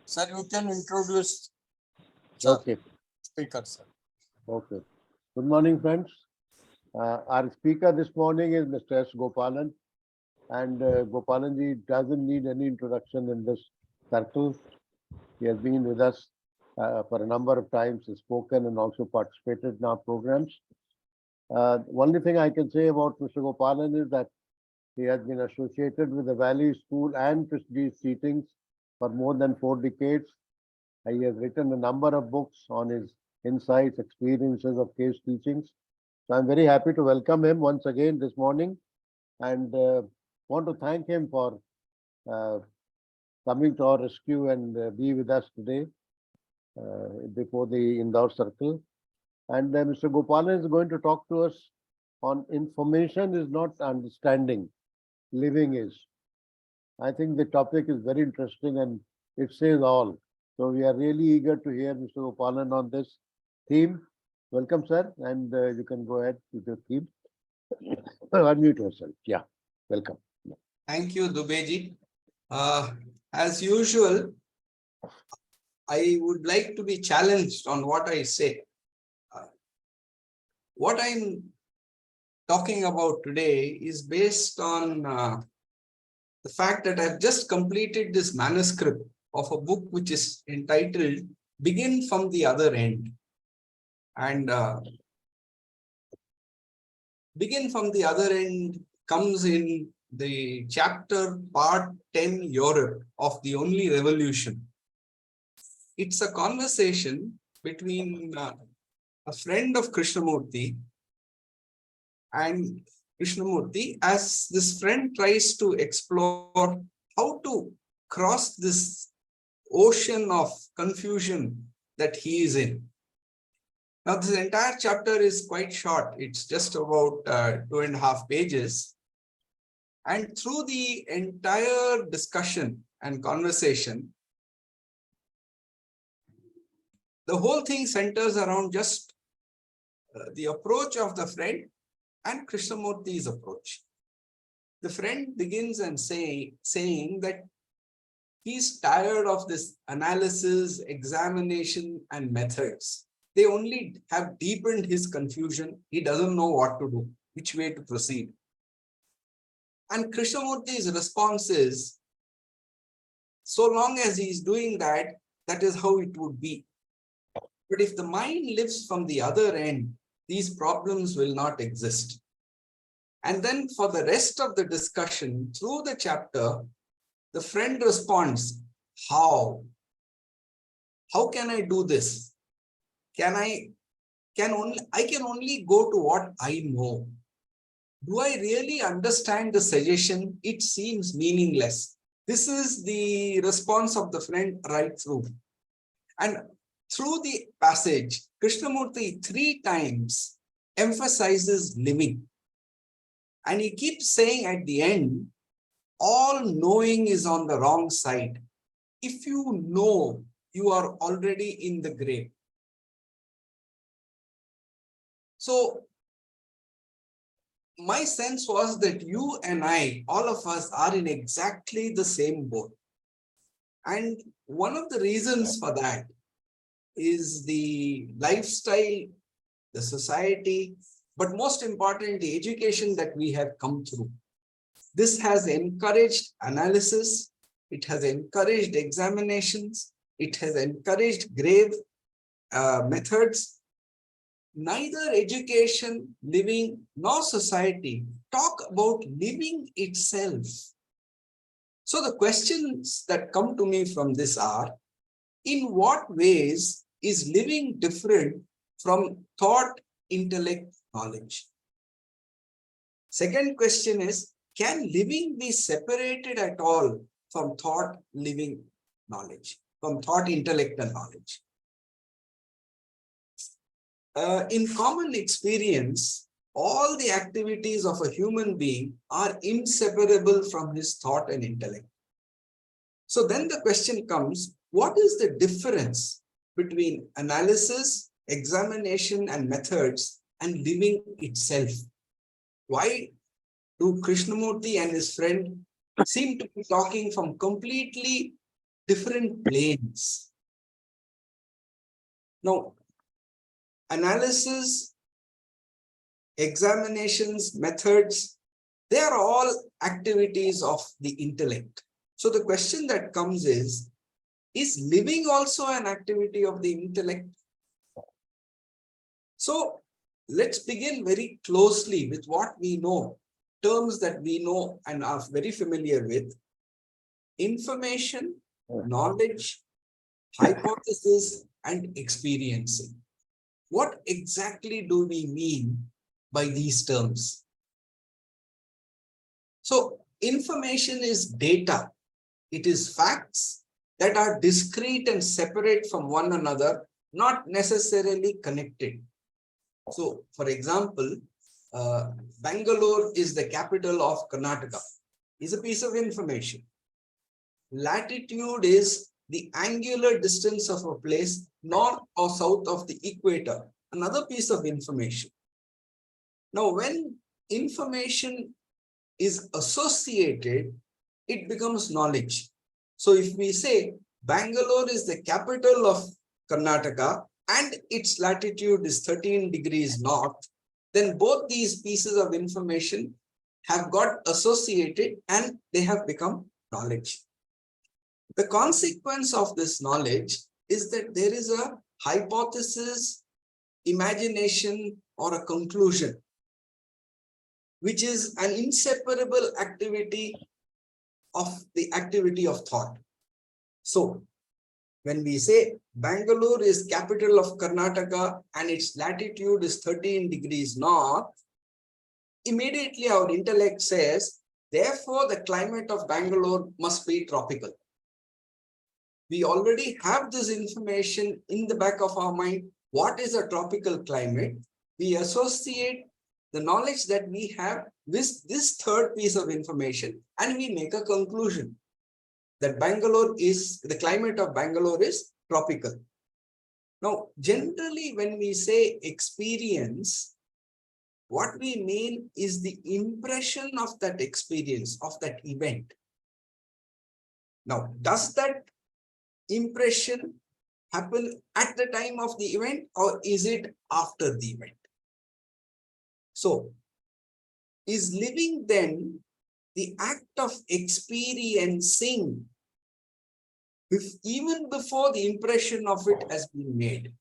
Sir, you can introduce the Okay, speaker, sir. okay. Good morning, friends. Our speaker this morning is Mr. S. Gopalan, and Gopalanji doesn't need any introduction in this circle. He has been with us for a number of times, has spoken and also participated in our programs. Only thing I can say about Mr. Gopalan is that he has been associated with the Valley School and Prestige Teachings for more than 4 decades. He has written a number of books on his insights, experiences of case teachings. So I'm very happy to welcome him once again this morning and want to thank him for uh, coming to our rescue and be with us today before the Indore Circle. And Mr. Gopalan is going to talk to us on information is not understanding, living is. I think the topic is very interesting and it says all. So we are really eager to hear Mr. Gopalan on this theme. Welcome, sir, and you can go ahead with your theme. Unmute yourself. Yeah, welcome. Thank you, Dubeji. As usual, I would like to be challenged on what I say. What I'm talking about today is based on the fact that I've just completed this manuscript of a book which is entitled Begin from the Other End. And Begin from the Other End comes in the chapter part 10 Europe of The Only Revolution. It's a conversation between a friend of Krishnamurti and Krishnamurti as this friend tries to explore how to cross this ocean of confusion that he is in. Now, this entire chapter is quite short. It's just about 2.5 pages. And through the entire discussion and conversation, the whole thing centers around just the approach of the friend and Krishnamurti's approach. The friend begins and saying that he's tired of this analysis, examination, and methods. They only have deepened his confusion. He doesn't know what to do, which way to proceed. And Krishnamurti's response is, so long as he's doing that, that is how it would be. But if the mind lives from the other end, these problems will not exist. And then for the rest of the discussion, through the chapter, the friend responds, how? How can I do this? I can only go to what I know. Do I really understand the suggestion? It seems meaningless. This is the response of the friend right through. And through the passage, Krishnamurti 3 times emphasizes living. And he keeps saying at the end, all knowing is on the wrong side. If you know, you are already in the grave. So my sense was that you and I, all of us, are in exactly the same boat. And one of the reasons for that is the lifestyle, the society, but most important, the education that we have come through. This has encouraged analysis, it has encouraged examinations, it has encouraged grave methods. Neither education, living, nor society talk about living itself. So the questions that come to me from this are, in what ways is living different from thought, intellect, knowledge? Second question is, can living be separated at all from thought, living, knowledge, from thought, intellect, and knowledge? In common experience, all the activities of a human being are inseparable from his thought and intellect. So then the question comes, what is the difference between analysis, examination, and methods and living itself? Why do Krishnamurti and his friend seem to be talking from completely different planes. Now, analysis, examinations, methods, they are all activities of the intellect. So the question that comes is living also an activity of the intellect? So let's begin very closely with what we know, terms that we know and are very familiar with: information, knowledge, hypothesis, and experiencing. What exactly do we mean by these terms? So information is data. It is facts that are discrete and separate from one another, not necessarily connected. So, for example, Bangalore is the capital of Karnataka, is a piece of information. Latitude is the angular distance of a place north or south of the equator, another piece of information. Now, when information is associated, it becomes knowledge. So if we say Bangalore is the capital of Karnataka and its latitude is 13 degrees north, then both these pieces of information have got associated and they have become knowledge. The consequence of this knowledge is that there is a hypothesis, imagination, or a conclusion, which is an inseparable activity of the activity of thought. So when we say Bangalore is capital of Karnataka and its latitude is 13 degrees north, immediately our intellect says, therefore the climate of Bangalore must be tropical. We already have this information in the back of our mind. What is a tropical climate? We associate the knowledge that we have with this third piece of information and we make a conclusion that the climate of Bangalore is tropical. Now, generally, when we say experience, what we mean is the impression of that experience, of that event. Now, does that impression happen at the time of the event or is it after the event? So, is living then the act of experiencing even before the impression of it has been made?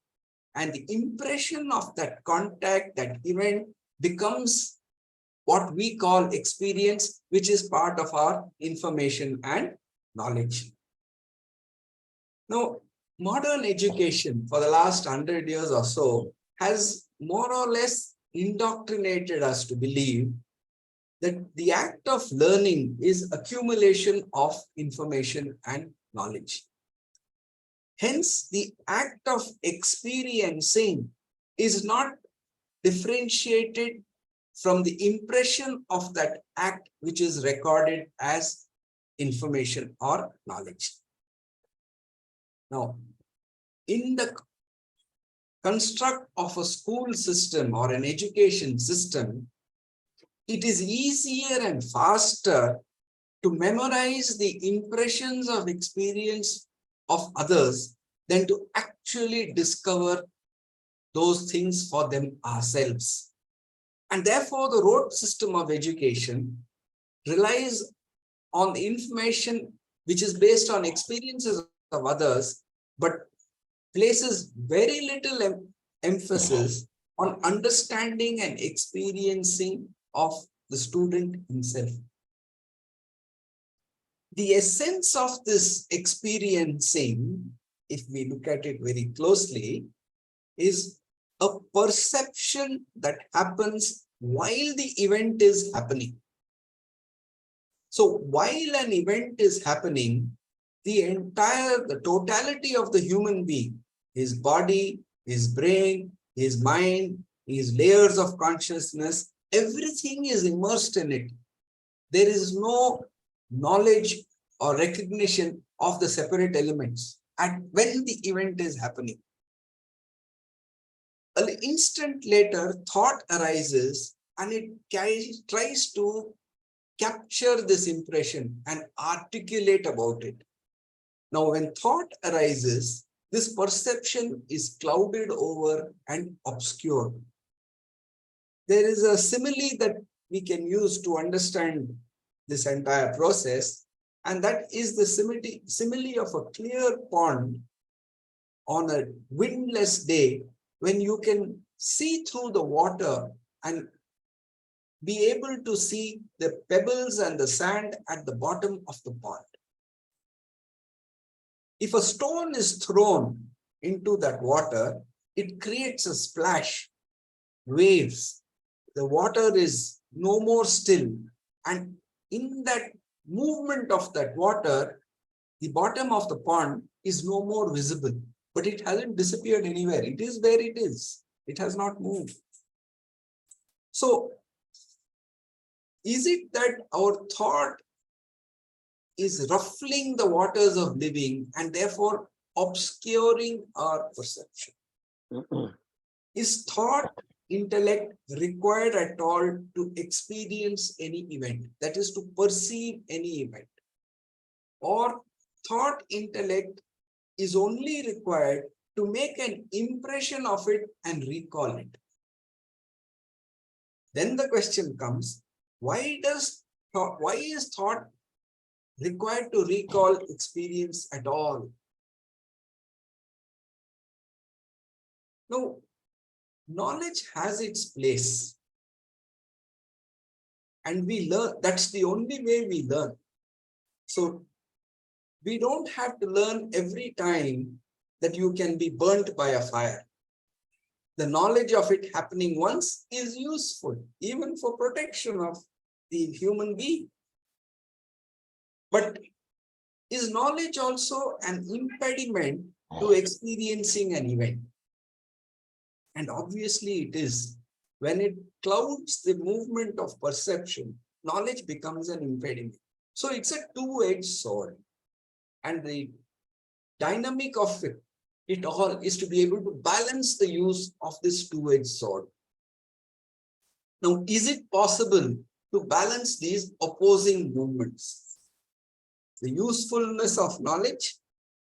And the impression of that contact, that event, becomes what we call experience, which is part of our information and knowledge. Now, modern education for the last 100 years or so has more or less indoctrinated us to believe that the act of learning is accumulation of information and knowledge. Hence, the act of experiencing is not differentiated from the impression of that act which is recorded as information or knowledge. Now, in the construct of a school system or an education system, it is easier and faster to memorize the impressions of experience of others than to actually discover those things for them ourselves. And therefore, the rote system of education relies on the information which is based on experiences of others, but places very little emphasis on understanding and experiencing of the student himself. The essence of this experiencing, if we look at it very closely, is a perception that happens while the event is happening. So while an event is happening, the totality of the human being, his body, his brain, his mind, his layers of consciousness, everything is immersed in it. There is no knowledge or recognition of the separate elements when the event is happening. An instant later, thought arises and it tries to capture this impression and articulate about it. Now, when thought arises, this perception is clouded over and obscured. There is a simile that we can use to understand this entire process, and that is the simile of a clear pond on a windless day when you can see through the water and be able to see the pebbles and the sand at the bottom of the pond. If a stone is thrown into that water, it creates a splash, waves. The water is no more still. And in that movement of that water, the bottom of the pond is no more visible, but it hasn't disappeared anywhere. It is where it is. It has not moved. So, is it that our thought is ruffling the waters of living and therefore obscuring our perception? Is thought, intellect required at all to experience any event, that is to perceive any event? Or thought, intellect is only required to make an impression of it and recall it? Then the question comes, why is thought required to recall experience at all? No, knowledge has its place. And we learn, that's the only way we learn. So we don't have to learn every time that you can be burnt by a fire. The knowledge of it happening once is useful, even for protection of the human being. But is knowledge also an impediment to experiencing an event? And obviously it is. When it clouds the movement of perception, knowledge becomes an impediment. So it's a two-edged sword. And the dynamic of it all is to be able to balance the use of this two-edged sword. Now, is it possible to balance these opposing movements? The usefulness of knowledge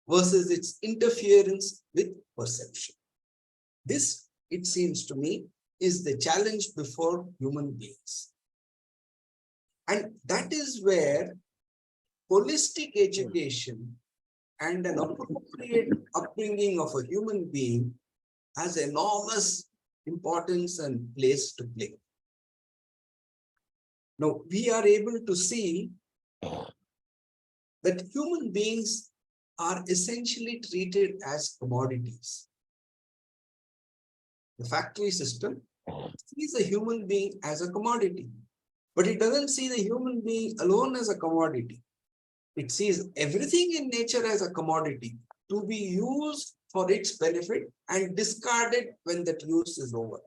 versus its interference with perception. This, it seems to me, is the challenge before human beings. And that is where holistic education and an appropriate upbringing of a human being has enormous importance and place to play. Now, we are able to see that human beings are essentially treated as commodities. The factory system sees a human being as a commodity, but it doesn't see the human being alone as a commodity. It sees everything in nature as a commodity to be used for its benefit and discarded when that use is over.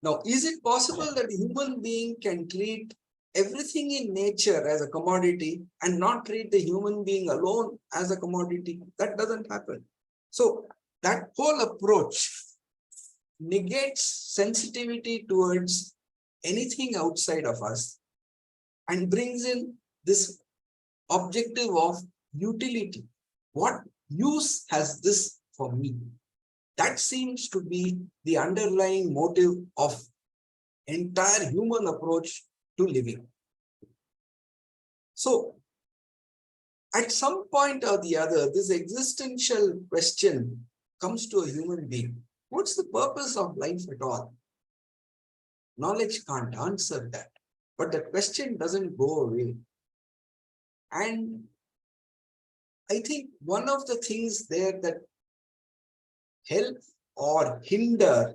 Now, is it possible that a human being can treat everything in nature as a commodity and not treat the human being alone as a commodity? That doesn't happen. So that whole approach negates sensitivity towards anything outside of us and brings in this objective of utility. What use has this for me? That seems to be the underlying motive of entire human approach to living. So, at some point or the other, this existential question comes to a human being. What's the purpose of life at all? Knowledge can't answer that, but the question doesn't go away. And I think one of the things there that help or hinder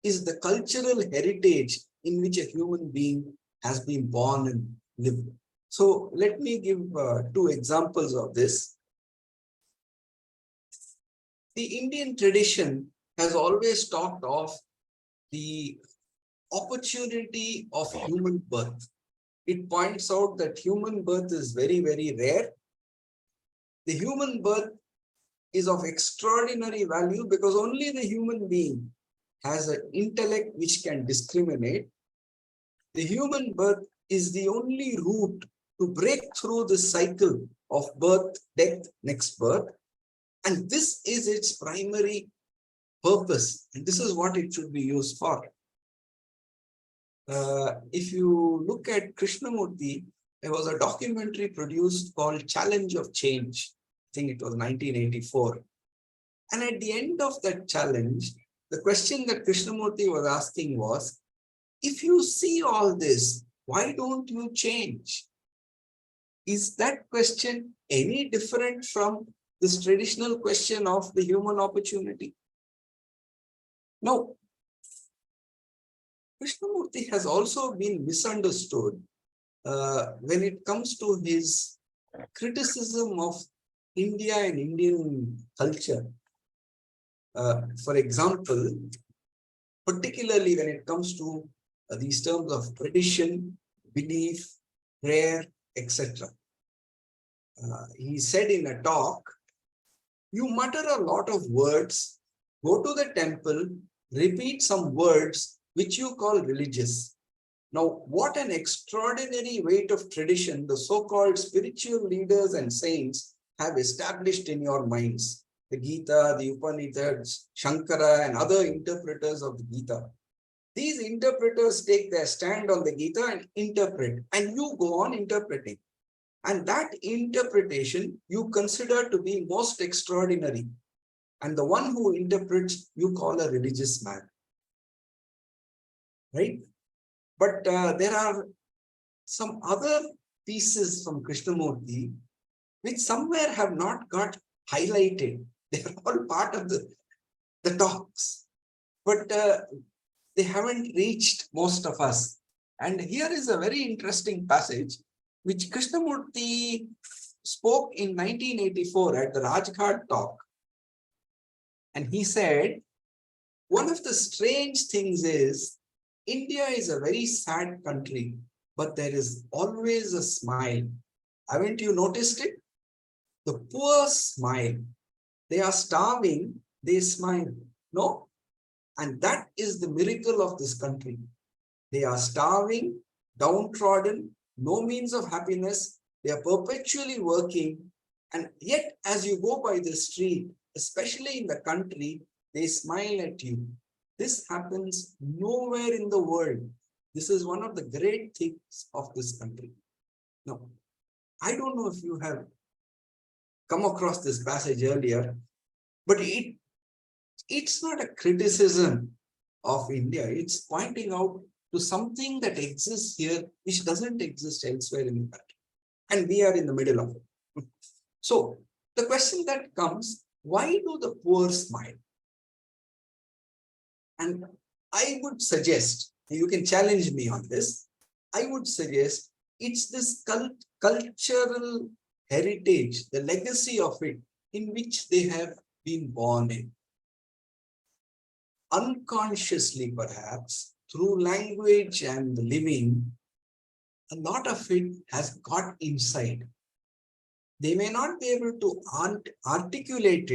is the cultural heritage in which a human being has been born and lived. So let me give two examples of this. The Indian tradition has always talked of the opportunity of human birth. It points out that human birth is very, very rare. The human birth is of extraordinary value because only the human being has an intellect which can discriminate. The human birth is the only route to break through this cycle of birth, death, next birth. And this is its primary purpose. And this is what it should be used for. If you look at Krishnamurti, there was a documentary produced called Challenge of Change. I think it was 1984. And at the end of that challenge, the question that Krishnamurti was asking was, if you see all this, why don't you change? Is that question any different from this traditional question of the human opportunity? No. Krishnamurti has also been misunderstood when it comes to his criticism of India and Indian culture. For example, particularly when it comes to these terms of tradition, belief, prayer, etc. He said in a talk, you mutter a lot of words, go to the temple, repeat some words which you call religious. Now, what an extraordinary weight of tradition the so-called spiritual leaders and saints have established in your minds. The Gita, the Upanishads, Shankara, and other interpreters of the Gita. These interpreters take their stand on the Gita and interpret, and you go on interpreting. And that interpretation you consider to be most extraordinary. And the one who interprets, you call a religious man. Right? But there are some other pieces from Krishnamurti which somewhere have not got highlighted. They are all part of the talks. But they haven't reached most of us. And here is a very interesting passage which Krishnamurti spoke in 1984 at the Rajghat talk. And he said, one of the strange things is, India is a very sad country, but there is always a smile. Haven't you noticed it? The poor smile. They are starving, they smile. No? And that is the miracle of this country. They are starving, downtrodden, no means of happiness. They are perpetually working. And yet, as you go by the street, especially in the country, they smile at you. This happens nowhere in the world. This is one of the great things of this country. Now, I don't know if you have come across this passage earlier, but it's not a criticism of India. It's pointing out to something that exists here, which doesn't exist elsewhere in the country. And we are in the middle of it. So the question that comes, why do the poor smile? And I would suggest, you can challenge me on this, I would suggest it's this cultural heritage, the legacy of it, in which they have been born in. Unconsciously, perhaps, through language and living, a lot of it has got inside. They may not be able to articulate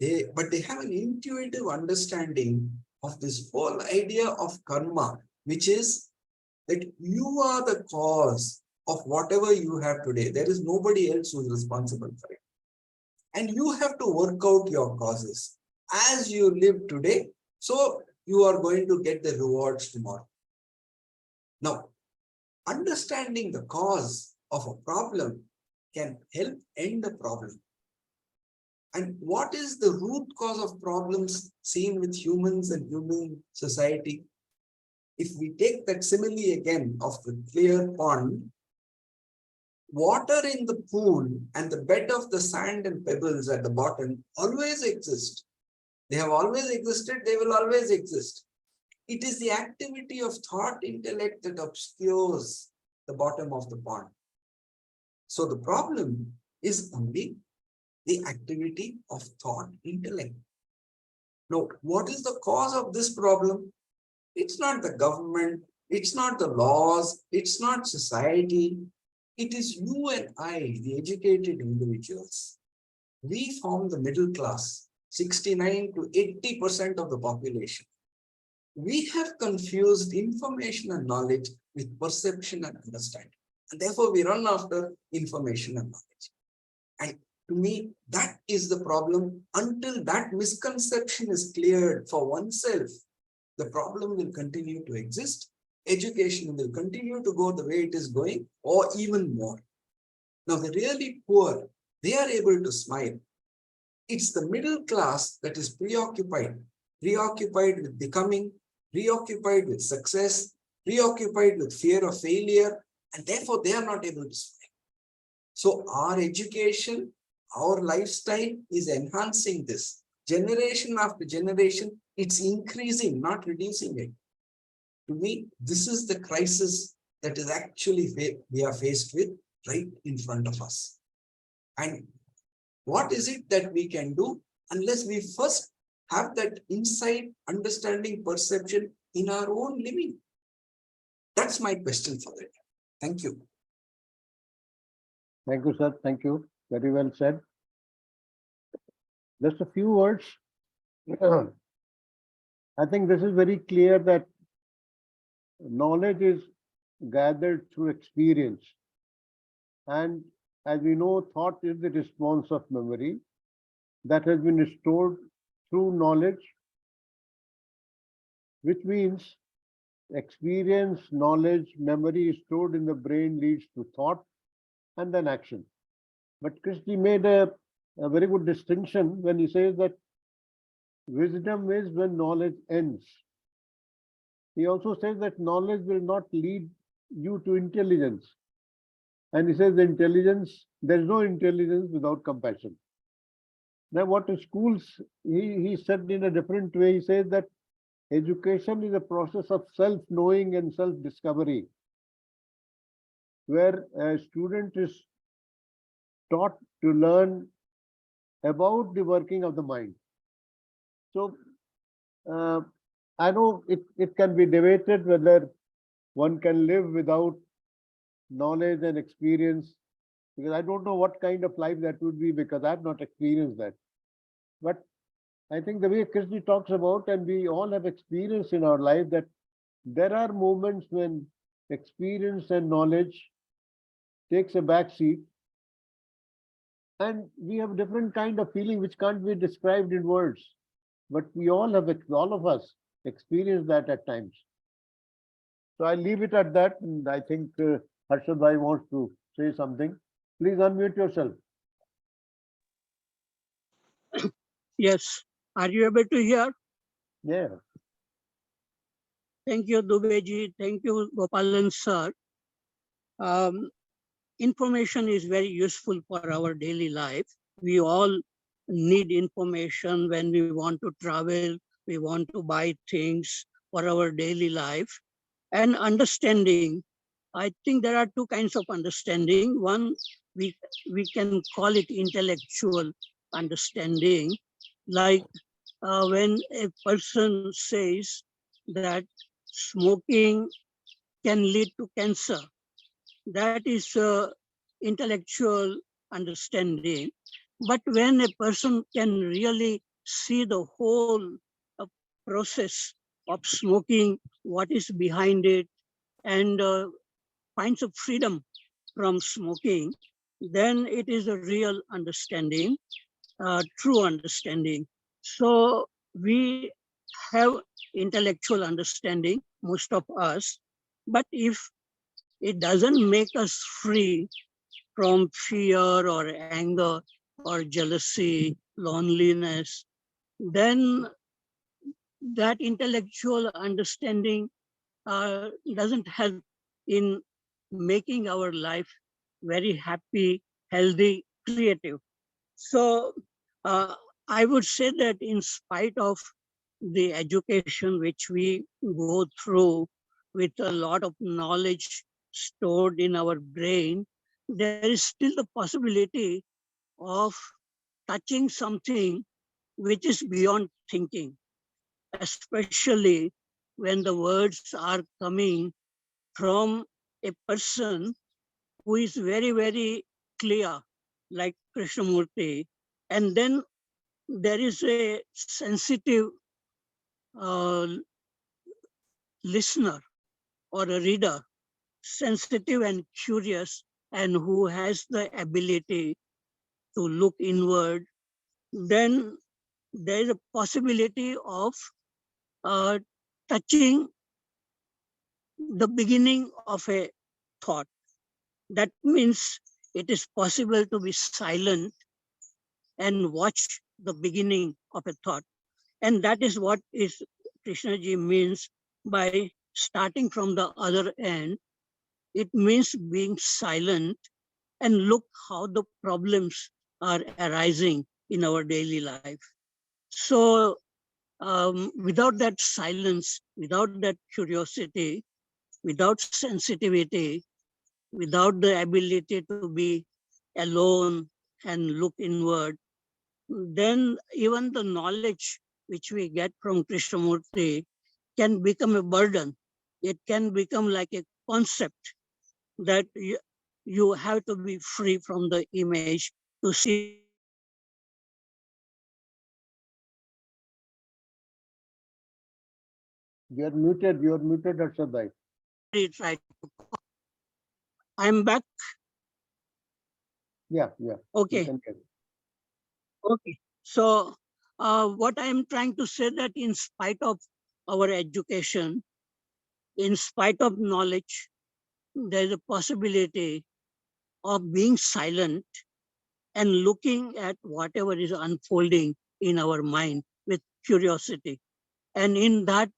it, but they have an intuitive understanding of this whole idea of karma, which is that you are the cause of whatever you have today. There is nobody else who is responsible for it. And you have to work out your causes. As you live today, so you are going to get the rewards tomorrow. Now, understanding the cause of a problem can help end the problem. And what is the root cause of problems seen with humans and human society? If we take that simile again of the clear pond, water in the pool and the bed of the sand and pebbles at the bottom always exist. They have always existed, they will always exist. It is the activity of thought intellect that obscures the bottom of the pond. So the problem is only the activity of thought intellect. Now, what is the cause of this problem? It's not the government, it's not the laws, it's not society. It is you and I, the educated individuals. We form the middle class, 69 to 80% of the population. We have confused information and knowledge with perception and understanding. And therefore, we run after information and knowledge. And to me, that is the problem. Until that misconception is cleared for oneself, the problem will continue to exist. Education will continue to go the way it is going, or even more. Now, the really poor, they are able to smile. It's the middle class that is preoccupied with becoming, preoccupied with success, preoccupied with fear of failure, and therefore they are not able to smile. So our education, our lifestyle is enhancing this. Generation after generation, it's increasing, not reducing it. To me, this is the crisis that is actually we are faced with right in front of us. And what is it that we can do unless we first have that insight, understanding, perception in our own living? That's my question for that. Thank you. Thank you, sir. Thank you. Very well said. Just a few words. I think this is very clear that knowledge is gathered through experience. And as we know, thought is the response of memory that has been stored through knowledge, which means experience, knowledge, memory is stored in the brain leads to thought and then action. But Krishna made a very good distinction when he says that wisdom is when knowledge ends. He also says that knowledge will not lead you to intelligence. And he says the intelligence, there is no intelligence without compassion. Now, what is schools, he said in a different way, he says that education is a process of self-knowing and self-discovery, where a student is taught to learn about the working of the mind. So, I know it can be debated whether one can live without knowledge and experience, because I don't know what kind of life that would be, because I've not experienced that. But I think the way Krishna talks about, and we all have experience in our life, that there are moments when experience and knowledge takes a back seat, and we have different kind of feeling which can't be described in words. But we all have, all of us, experienced that at times. So I leave it at that, and I think Harshad Bhai wants to say something. Please unmute yourself. Yes. Are you able to hear? Yeah. Thank you, Dubeji. Thank you, Gopalan sir. Information is very useful for our daily life. We all need information when we want to travel, we want to buy things for our daily life. And understanding, I think there are two kinds of understanding. One, we can call it intellectual understanding, like when a person says that smoking can lead to cancer. That is intellectual understanding. But when a person can really see the whole process of smoking, what is behind it, and finds of freedom from smoking, then it is a real understanding, true understanding. So we have intellectual understanding, most of us, but if it doesn't make us free from fear or anger or jealousy, loneliness, then that intellectual understanding doesn't help in making our life very happy, healthy, creative. So I would say that in spite of the education which we go through with a lot of knowledge stored in our brain, there is still the possibility of touching something which is beyond thinking, especially when the words are coming from a person who is very, very clear, like Krishnamurti. And then there is a sensitive uh, listener or a reader. sensitive and curious and who has the ability to look inward, then there is a possibility of uh, touching the beginning of a thought. That means it is possible to be silent and watch the beginning of a thought. And that is what is Krishnaji means by starting from the other end. It means being silent and look how the problems are arising in our daily life. So without that silence, without that curiosity, without sensitivity, without the ability to be alone and look inward, then even the knowledge which we get from Krishnamurti can become a burden. It can become like a concept that you have to be free from the image to see the reality. You are muted, Harshad bhai. Try to. I'm back. Yeah, you Okay. can carry. Okay. So what I am trying to say that in spite of our education, in spite of knowledge, there is a possibility of being silent and looking at whatever is unfolding in our mind with curiosity. And in that,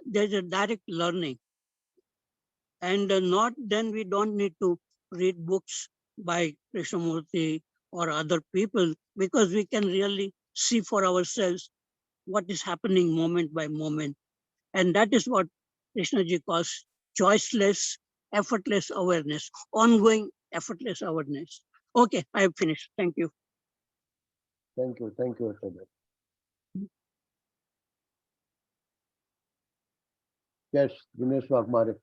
there's a direct learning. And not then we don't need to read books by Krishnamurti or other people, because we can really see for ourselves what is happening moment by moment. And that is what Krishnaji calls choiceless, effortless awareness, ongoing effortless awareness. Okay, I have finished. Thank you. Thank you, Harshad bhai. Yes, Dinesh Waghmare.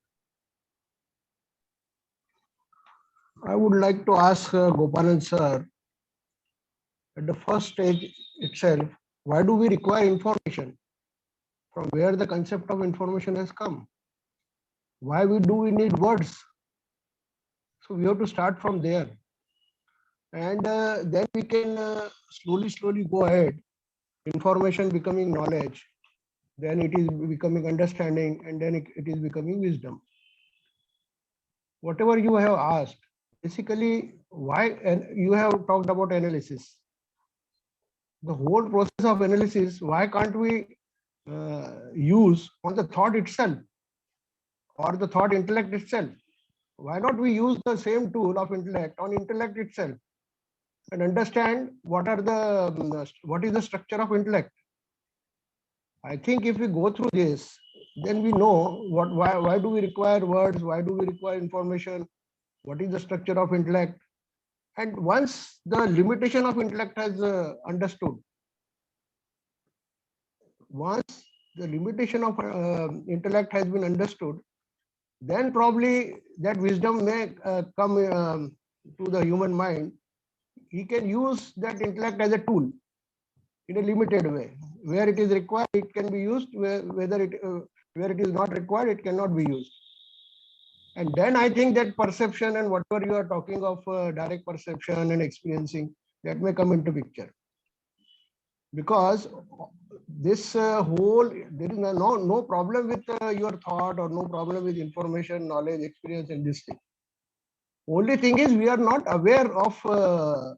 I would like to ask Gopalan sir, at the first stage itself, why do we require information? From where the concept of information has come? Why do we need words? So we have to start from there. And then we can slowly go ahead. Information becoming knowledge, then it is becoming understanding, and then it is becoming wisdom. Whatever you have asked, basically, why, and you have talked about analysis. The whole process of analysis, why can't we use on the thought itself or the thought intellect itself? Why not we use the same tool of intellect on intellect itself and understand what is the structure of intellect? I think if we go through this, then we know why do we require words, why do we require information, what is the structure of intellect. And once the limitation of intellect has understood, once the limitation of intellect has been understood, then probably that wisdom may come to the human mind. He can use that intellect as a tool in a limited way. Where it is required, it can be used. Where it is not required, it cannot be used. And then I think that perception and whatever you are talking of direct perception and experiencing, that may come into picture. Because this whole, there is no problem with your thought or no problem with information, knowledge, experience in this thing. Only thing is we are not aware of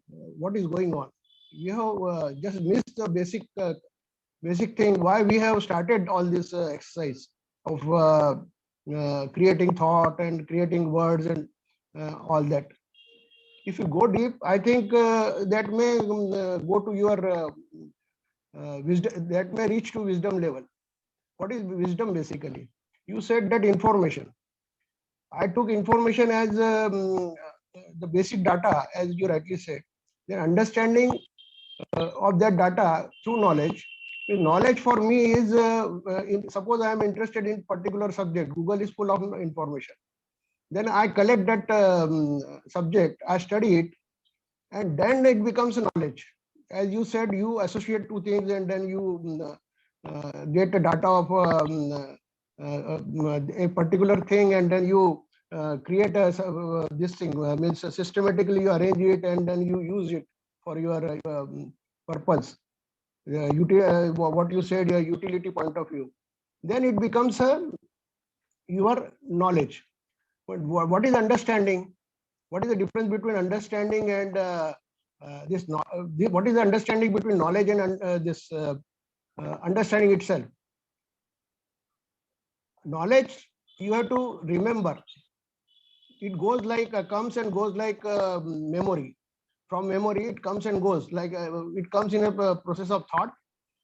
what is going on. We have just missed the basic thing why we have started all this exercise of creating thought and creating words and all that. If you go deep, I think that may go to your wisdom, that may reach to wisdom level. What is wisdom basically? You said that information. I took information as the basic data, as you rightly said. Then understanding of that data through knowledge. Knowledge for me is, suppose I am interested in particular subject, Google is full of information. Then I collect that subject, I study it, and then it becomes knowledge. As you said, you associate two things and then you get the data of a particular thing, and then you create this thing, means systematically you arrange it and then you use it for your purpose. What you said, your utility point of view, then it becomes your knowledge. But what is understanding? What is the difference between understanding and what is the understanding between knowledge and this understanding itself? Knowledge, you have to remember. It goes like comes and goes like memory. From memory, it comes and goes like it comes in a process of thought,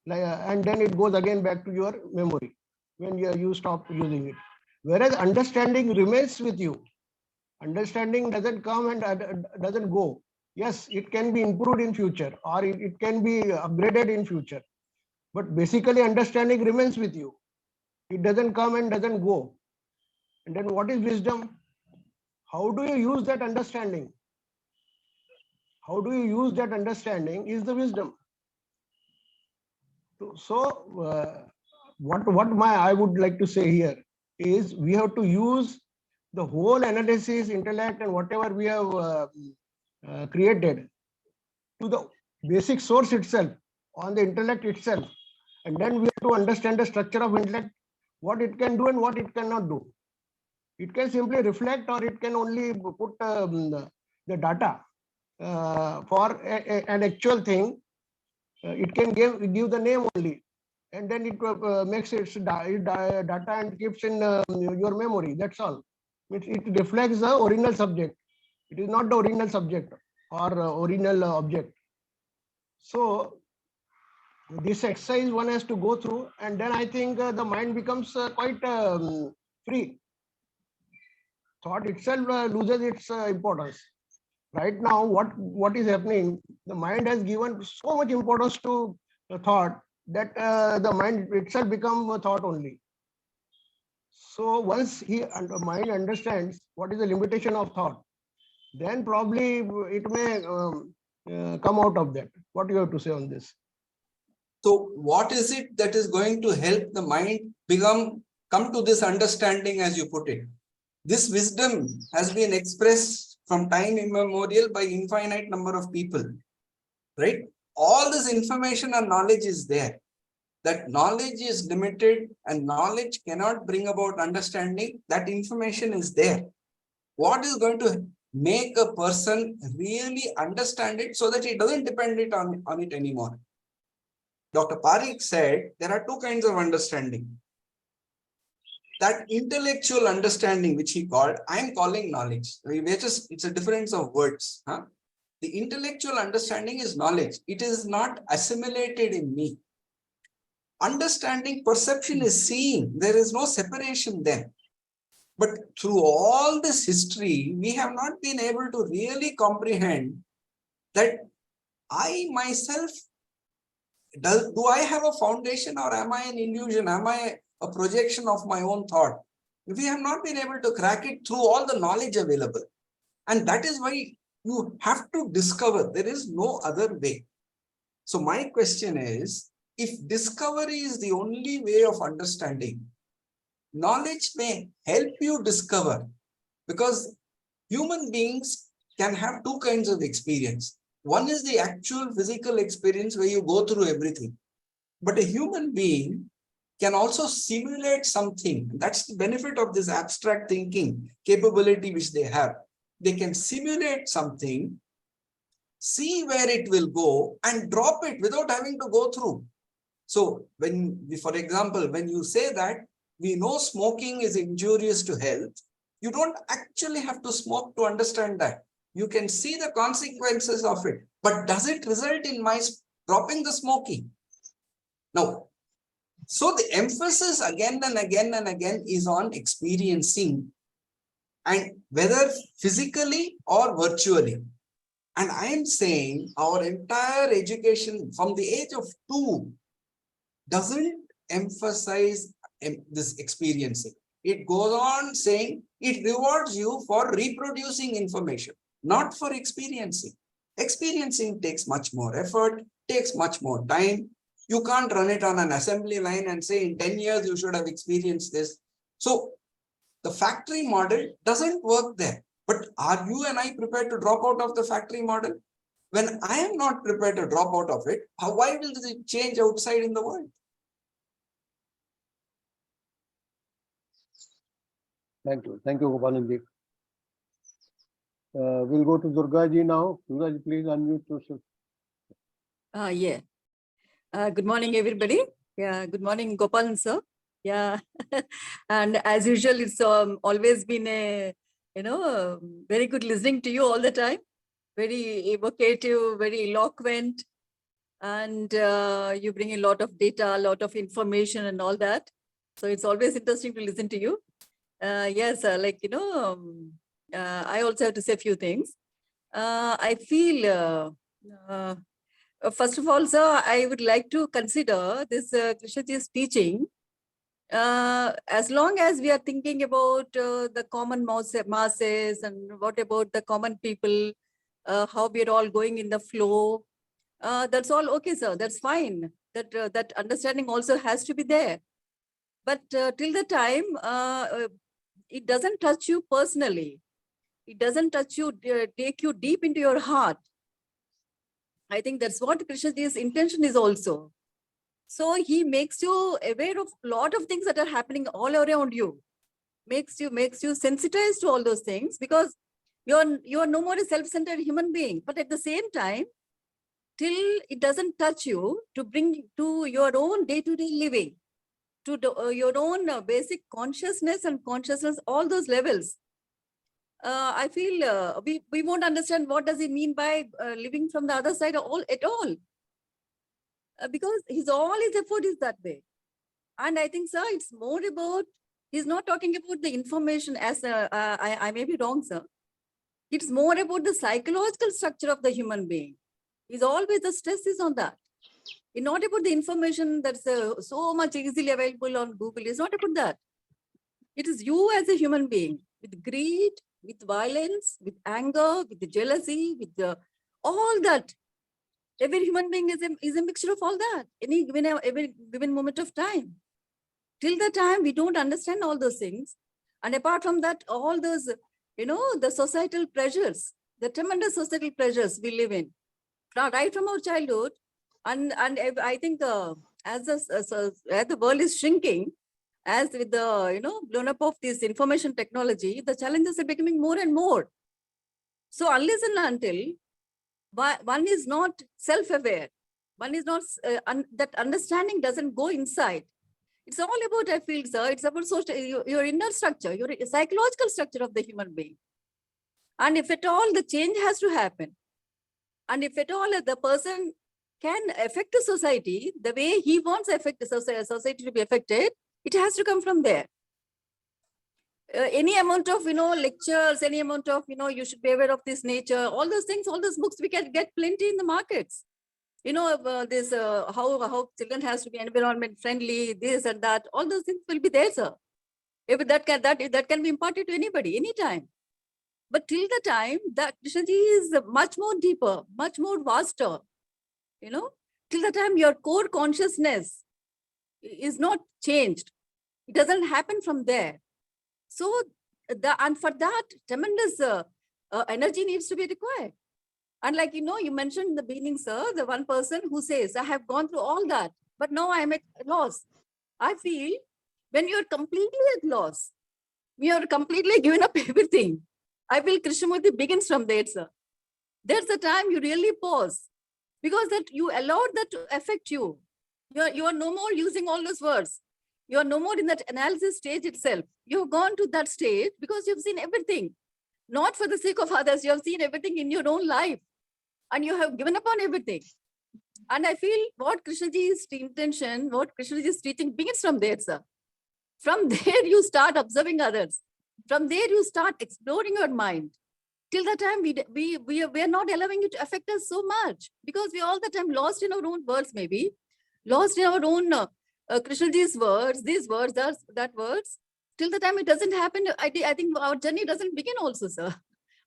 like, and then it goes again back to your memory when you stop using it. Whereas understanding remains with you. Understanding doesn't come and doesn't go. Yes, it can be improved in future or it can be upgraded in future. But basically understanding remains with you. It doesn't come and doesn't go. And then what is wisdom? How do you use that understanding? How do you use that understanding is the wisdom. So what I would like to say here is we have to use the whole analysis, intellect, and whatever we have created to the basic source itself, on the intellect itself. And then we have to understand the structure of intellect, what it can do and what it cannot do. It can simply reflect or it can only put the data for an actual thing. It can give the name only. And then it makes its data and keeps in your memory. That's all. It reflects the original subject. It is not the original subject or original object. So this exercise one has to go through, and then I think the mind becomes quite free. Thought itself loses its importance. Right now, what is happening? The mind has given so much importance to the thought that the mind itself becomes a thought only. So once mind understands what is the limitation of thought, then probably it may come out of that. What do you have to say on this? So what is it that is going to help the mind come to this understanding, as you put it? This wisdom has been expressed from time immemorial by infinite number of people, right? All this information and knowledge is there. That knowledge is limited and knowledge cannot bring about understanding. That information is there. What is going to make a person really understand it so that he doesn't depend on it anymore? Dr. Parekh said there are two kinds of understanding. That intellectual understanding, which he called, I'm calling knowledge. It's a difference of words. Huh? The intellectual understanding is knowledge. It is not assimilated in me. Understanding, perception is seeing. There is no separation there. But through all this history, we have not been able to really comprehend that I myself, do I have a foundation or am I an illusion? Am I a projection of my own thought? We have not been able to crack it through all the knowledge available. And that is why you have to discover. There is no other way. So my question is, if discovery is the only way of understanding, knowledge may help you discover, because human beings can have two kinds of experience. One is the actual physical experience where you go through everything. But a human being can also simulate something. That's the benefit of this abstract thinking capability which they have. They can simulate something, see where it will go, and drop it without having to go through. So for example, when you say that we know smoking is injurious to health, you don't actually have to smoke to understand that. You can see the consequences of it. But does it result in my dropping the smoking? No. So the emphasis again and again and again is on experiencing, and whether physically or virtually. And I am saying our entire education from the age of 2 doesn't emphasize this experiencing. It goes on saying it rewards you for reproducing information, not for experiencing. Experiencing takes much more effort, takes much more time. You can't run it on an assembly line and say in 10 years you should have experienced this. So The factory model doesn't work there. But are you and I prepared to drop out of the factory model? When I am not prepared to drop out of it, why will it change outside in the world? Thank you. Thank you, Gopalanji. We'll go to Durga ji now. Durga ji, please unmute yourself. Yeah. Good morning, everybody. Yeah. Good morning, Gopalan sir. Yeah. And as usual, it's always been a, very good listening to you all the time. Very evocative, very eloquent. And you bring a lot of data, a lot of information and all that. So it's always interesting to listen to you. Yes, I also have to say a few things. I feel, first of all, sir, I would like to consider this Krishnaji's teaching. As long as we are thinking about the common masses and what about the common people, how we are all going in the flow, that's all okay, sir. That's fine. That understanding also has to be there. But till the time, it doesn't touch you personally. It doesn't touch you, take you deep into your heart. I think that's what Krishnaji's intention is also. So he makes you aware of a lot of things that are happening all around you. Makes you sensitized to all those things, because you're no more a self-centered human being. But at the same time, till it doesn't touch you, to bring to your own day-to-day living, to your own basic consciousness and consciousness, all those levels. I feel we won't understand what does he mean by living from the other side at all. Because all his effort is that way. And I think, sir, it's more about, he's not talking about the information as, I may be wrong, sir. It's more about the psychological structure of the human being. He's always, the stress is on that. It's not about the information that's so much easily available on Google. It's not about that. It is you as a human being, with greed, with violence, with anger, with the jealousy, with all that. Every human being is a mixture of all that, every given moment of time. Till the time we don't understand all those things. And apart from that, all those, the societal pressures, the tremendous societal pressures we live in, right from our childhood. And I think as the world is shrinking, as with the, blown up of this information technology, the challenges are becoming more and more. So unless and until one is not self-aware, one is not, that understanding doesn't go inside. It's all about, I feel, sir, it's about your inner structure, your psychological structure of the human being. And if at all the change has to happen, and if at all the person can affect the society the way he wants the society to be affected, it has to come from there. Any amount of, lectures, any amount of, you should be aware of this nature, all those things, all those books, we can get plenty in the markets. This, how children has to be environment friendly, this and that, all those things will be there, sir. If that can be imparted to anybody, anytime. But till the time that Krishnaji is much more deeper, much more vaster, till the time your core consciousness is not changed, it doesn't happen from there. So, and for that, tremendous energy needs to be required. And like, you mentioned in the beginning, sir, the one person who says, I have gone through all that, but now I am at loss. I feel when you're completely at loss, you're completely given up everything. I feel Krishnamurti begins from there, sir. There's the time you really pause, because that you allowed that to affect you. You are no more using all those words. You are no more in that analysis stage itself. You've gone to that stage because you've seen everything. Not for the sake of others, you have seen everything in your own life. And you have given up on everything. And I feel what Krishnaji's intention, what Krishnaji's teaching begins from there, sir. From there, you start observing others. From there, you start exploring your mind. Till the time we are not allowing it to affect us so much, because we are all the time lost in our own words, maybe lost in our own Krishnaji's words, these words, that words. Till the time it doesn't happen, I think our journey doesn't begin also, sir.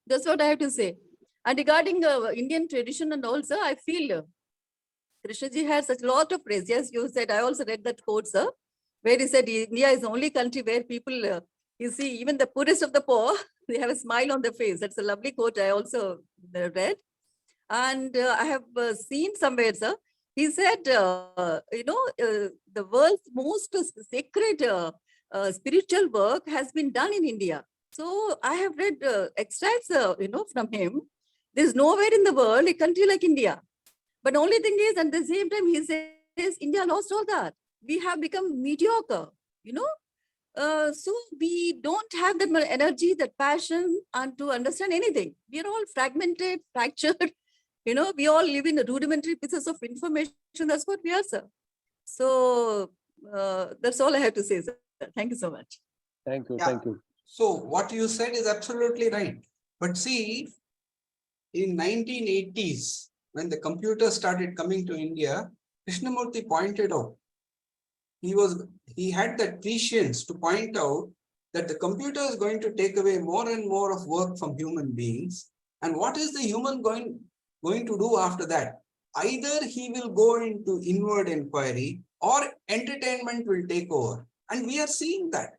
That's what I have to say. And regarding Indian tradition and also, I feel Krishnaji has such a lot of praise. Yes, you said, I also read that quote, sir, where he said India is the only country where people You see, even the poorest of the poor, they have a smile on their face. That's a lovely quote I also read. And I have seen somewhere, sir, he said, the world's most sacred spiritual work has been done in India. So I have read extracts, from him. There's nowhere in the world a country like India. But only thing is, at the same time, he says, India lost all that. We have become mediocre, you know. So we don't have that much energy, that passion, and to understand anything. We are all fragmented, fractured. We all live in rudimentary pieces of information. That's what we are, sir. So that's all I have to say, sir. Thank you so much. Thank you. Yeah. Thank you. So what you said is absolutely right. But see, in 1980s, when the computers started coming to India, Krishnamurti pointed out, he had that prescience to point out that the computer is going to take away more and more of work from human beings. And what is the human going to do after that? Either he will go into inward inquiry or entertainment will take over. And we are seeing that.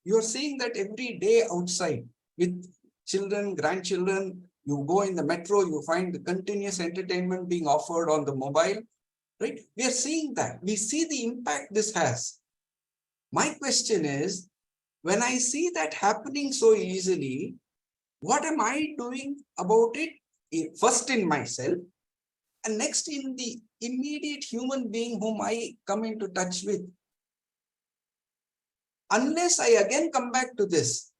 You are seeing that every day outside with children, grandchildren. You go in the metro, you find the continuous entertainment being offered on the mobile, right? We are seeing that. We see the impact this has. My question is, when I see that happening so easily, what am I doing about it? First in myself, and next in the immediate human being whom I come into touch with. Unless I again come back to this,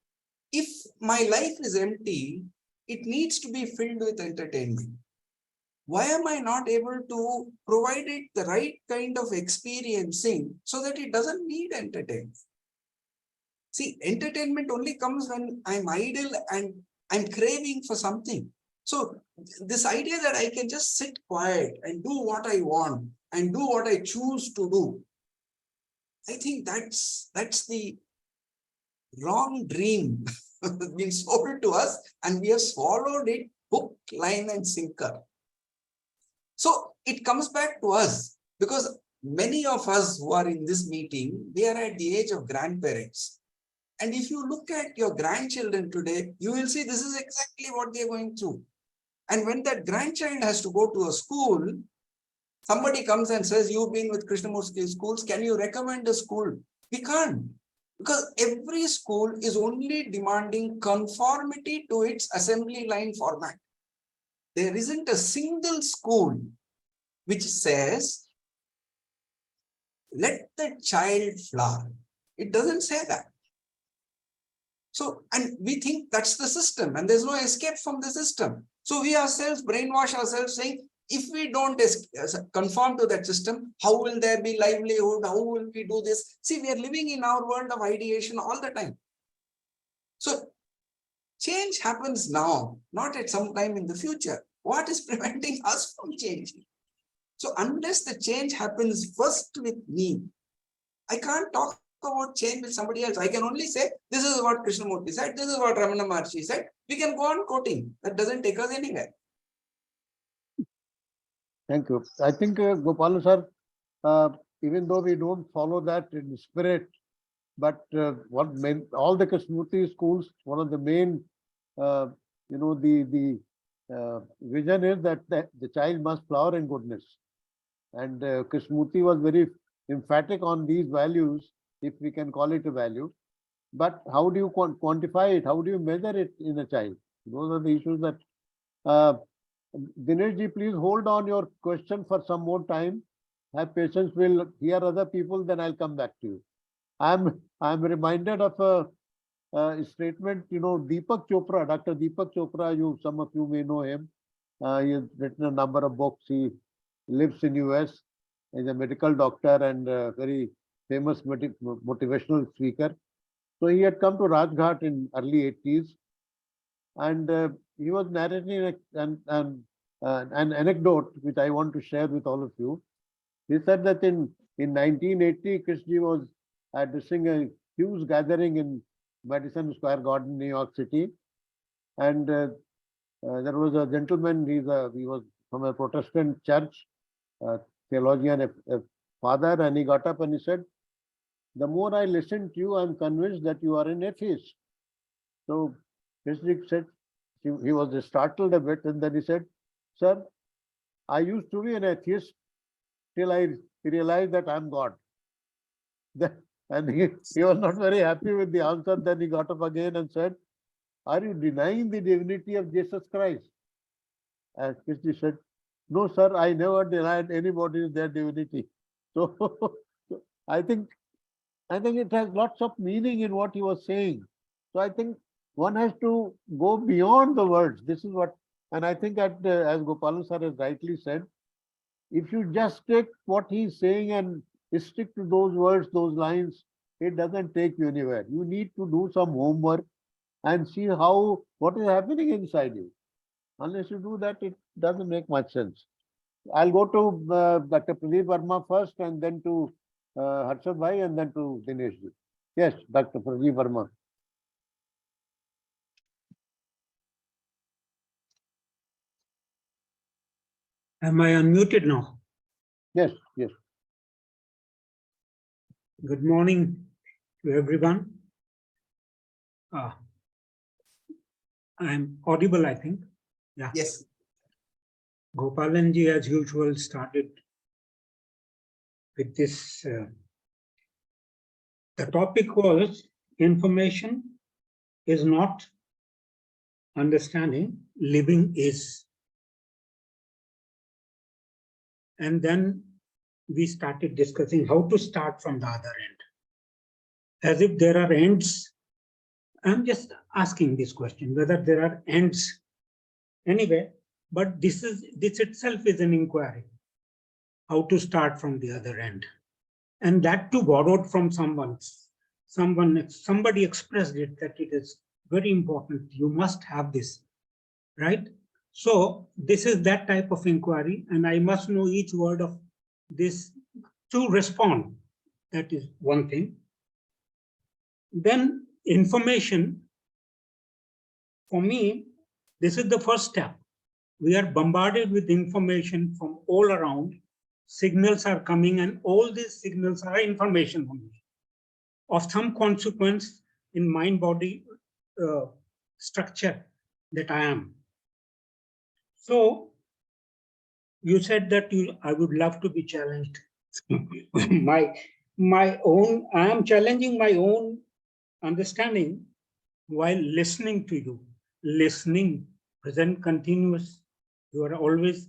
if my life is empty, it needs to be filled with entertainment. Why am I not able to provide it the right kind of experiencing so that it doesn't need entertainment? See, entertainment only comes when I'm idle and I'm craving for something. So this idea that I can just sit quiet and do what I want and do what I choose to do, I think that's the wrong dream been sold to us, and we have swallowed it hook, line, and sinker. So it comes back to us, because many of us who are in this meeting, we are at the age of grandparents. And if you look at your grandchildren today, you will see this is exactly what they're going through. And when that grandchild has to go to a school, somebody comes and says, you've been with Krishnamurti schools, can you recommend a school? We can't. Because every school is only demanding conformity to its assembly line format. There isn't a single school which says, let the child flower. It doesn't say that. So, and we think that's the system and there's no escape from the system. So we ourselves brainwash ourselves saying, if we don't conform to that system, how will there be livelihood? How will we do this? See, we are living in our world of ideation all the time. So change happens now, not at some time in the future. What is preventing us from changing? So unless the change happens first with me, I can't talk about change with somebody else. I can only say, this is what Krishnamurti said, this is what Ramana Maharshi said. We can go on quoting. That doesn't take us anywhere. Thank you. I think, Gopalan sir, even though we don't follow that in spirit, but all the Krishnamurti schools, one of the main, the vision is that the child must flower in goodness. And Krishnamurti was very emphatic on these values, if we can call it a value. But how do you quantify it? How do you measure it in a child? Those are the issues that Dinesh ji, please hold on your question for some more time. Have patience. We'll hear other people, then I'll come back to you. I'm reminded of a statement, Deepak Chopra, Dr. Deepak Chopra, some of you may know him. He has written a number of books. He lives in US. He's a medical doctor and a very famous motivational speaker. So he had come to Rajghat in early 80s. And he was narrating an anecdote which I want to share with all of you. He said that in 1980, Krishji was addressing a huge gathering in Madison Square Garden, New York City. And there was a gentleman, he was from a Protestant church, theologian, a father, and he got up and he said, the more I listen to you, I'm convinced that you are an atheist. So Krishna said, he was startled a bit, and then he said, sir, I used to be an atheist till I realized that I'm God. And he was not very happy with the answer. Then he got up again and said, are you denying the divinity of Jesus Christ? And Krishna said, no, sir, I never denied anybody their divinity. So I think it has lots of meaning in what he was saying. So I think one has to go beyond the words. This is what, and I think that as Gopalan sir has rightly said, if you just take what he's saying and stick to those words, those lines, it doesn't take you anywhere. You need to do some homework and see what is happening inside you. Unless you do that, it doesn't make much sense. I'll go to Dr. Pradeep Verma first, and then to Harshad Bhai, and then to Dinesh ji. Yes, Dr. Pradeep Verma. Am I unmuted now? Yes, yes. Good morning to everyone. I'm audible, I think. Yeah. Yes. Gopalanji, as usual, started with this. The topic was information is not understanding, living is. And then we started discussing how to start from the other end. As if there are ends. I'm just asking this question, whether there are ends anyway, but this itself is an inquiry, how to start from the other end. And that too borrowed from somebody expressed it, that it is very important, you must have this, right? So this is that type of inquiry, and I must know each word of this to respond. That is one thing. Then information, for me, this is the first step. We are bombarded with information from all around. Signals are coming, and all these signals are information only of some consequence in mind-body structure that I am. So you said that I would love to be challenged. I am challenging my own understanding while listening to you. Listening, present continuous. You are always,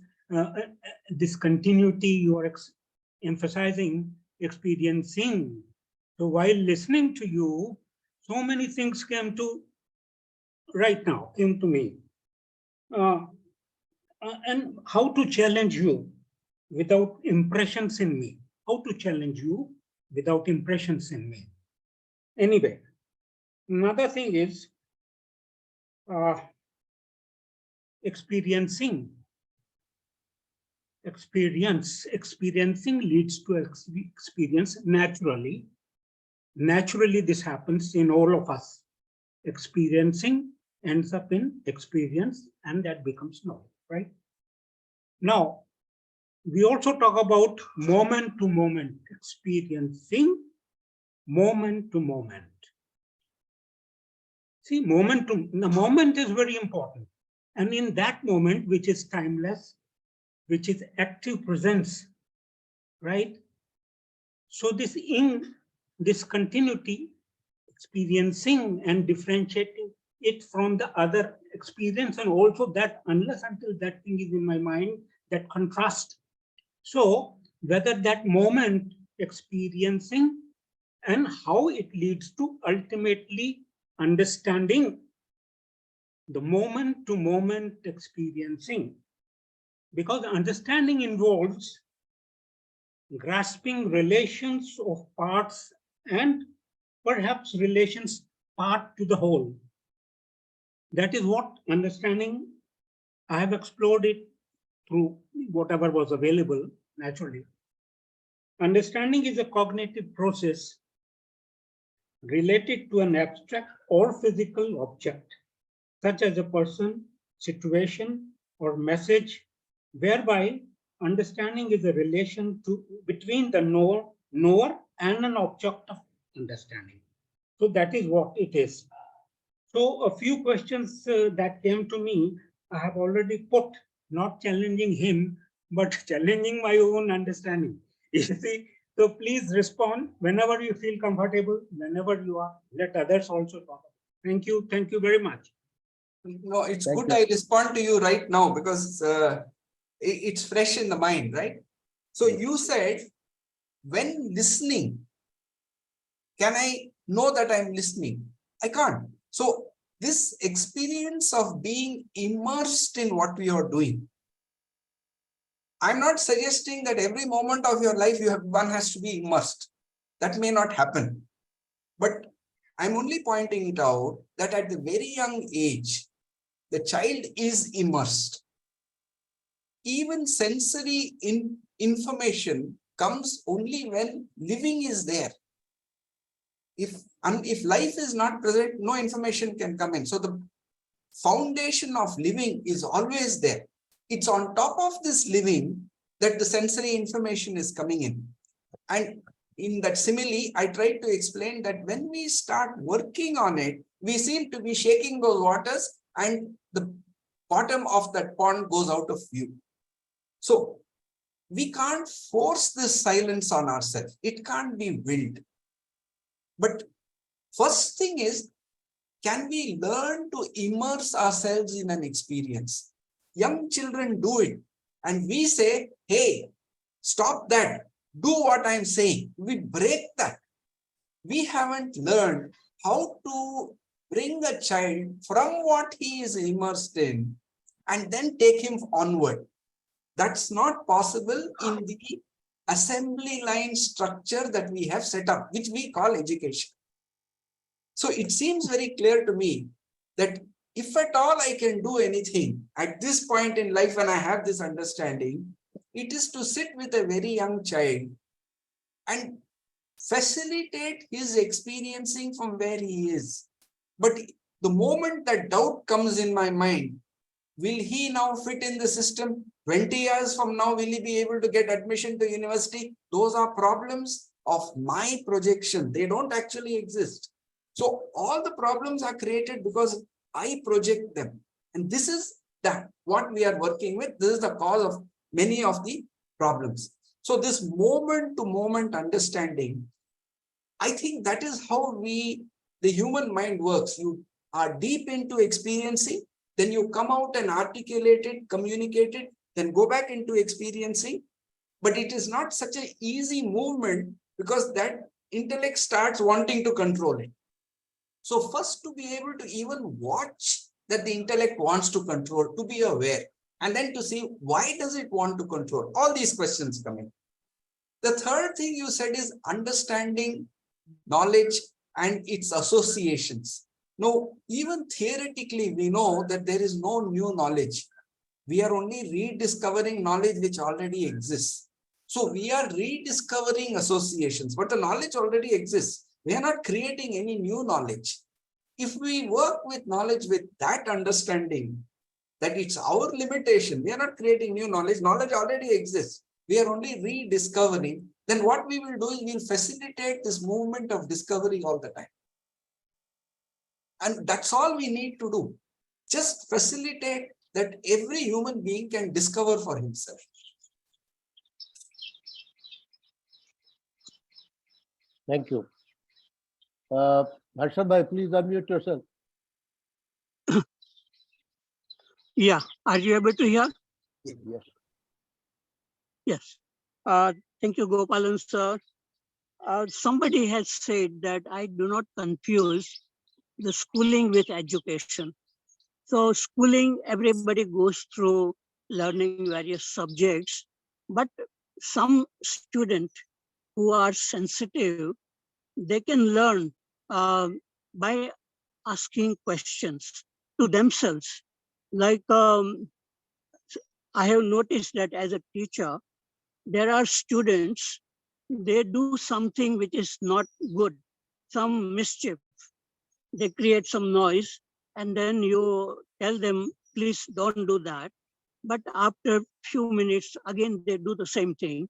this continuity you are emphasizing, experiencing. So while listening to you, so many things came to me. And how to challenge you without impressions in me. How to challenge you without impressions in me. Anyway, another thing is experiencing. Experiencing leads to experience naturally. Naturally, this happens in all of us. Experiencing ends up in experience, and that becomes knowledge, right? Now, we also talk about moment to moment, experiencing moment to moment. See, the moment is very important. And in that moment, which is timeless, which is active presence, right? So this continuity, experiencing and differentiating it from the other experience, and also that unless until that thing is in my mind, that contrast. So whether that moment experiencing and how it leads to ultimately understanding the moment to moment experiencing, because understanding involves grasping relations of parts and perhaps relations part to the whole. That is what understanding, I have explored it through whatever was available naturally. Understanding is a cognitive process related to an abstract or physical object, such as a person, situation, or message, whereby understanding is a relation between the knower and an object of understanding. So that is what it is. So a few questions that came to me, I have already put, not challenging him, but challenging my own understanding. You see, so please respond whenever you feel comfortable, whenever you are. Let others also talk. Thank you. Thank you very much. No, it's Thank good you. I respond to you right now because it's fresh in the mind, right? So you said, when listening, can I know that I'm listening? I can't. So this experience of being immersed in what we are doing, I'm not suggesting that every moment of your life one has to be immersed. That may not happen. But I'm only pointing it out that at the very young age, the child is immersed. Even sensory information comes only when living is there. If life is not present, no information can come in. So the foundation of living is always there. It's on top of this living that the sensory information is coming in. And in that simile, I tried to explain that when we start working on it, we seem to be shaking those waters and the bottom of that pond goes out of view. So we can't force this silence on ourselves. It can't be willed. But first thing is, can we learn to immerse ourselves in an experience? Young children do it. And we say, hey, stop that. Do what I'm saying. We break that. We haven't learned how to bring a child from what he is immersed in and then take him onward. That's not possible in the assembly line structure that we have set up, which we call education. So it seems very clear to me that if at all I can do anything at this point in life when I have this understanding, it is to sit with a very young child and facilitate his experiencing from where he is. But the moment that doubt comes in my mind, will he now fit in the system? 20 years from now, will he be able to get admission to university? Those are problems of my projection. They don't actually exist. So all the problems are created because I project them. And this is what we are working with. This is the cause of many of the problems. So this moment to moment understanding, I think that is how the human mind works. You are deep into experiencing, then you come out and articulate it, communicate it, then go back into experiencing. But it is not such an easy movement because that intellect starts wanting to control it. So first, to be able to even watch that the intellect wants to control, to be aware, and then to see why does it want to control? All these questions come in. The third thing you said is understanding knowledge and its associations. No, even theoretically, we know that there is no new knowledge. We are only rediscovering knowledge which already exists. So we are rediscovering associations, but the knowledge already exists. We are not creating any new knowledge. If we work with knowledge with that understanding, that it's our limitation, we are not creating new knowledge, knowledge already exists. We are only rediscovering. Then what we will do is we'll facilitate this movement of discovery all the time. And that's all we need to do. Just facilitate that every human being can discover for himself. Thank you. Harshad bhai, please unmute yourself. Yeah, are you able to hear? Yes. Yes. Thank you, Gopalan sir. Somebody has said that I do not confuse the schooling with education. So schooling, everybody goes through learning various subjects, but some student who are sensitive, they can learn by asking questions to themselves. Like I have noticed that as a teacher, there are students, they do something which is not good, some mischief. They create some noise and then you tell them, please don't do that. But after few minutes, again, they do the same thing.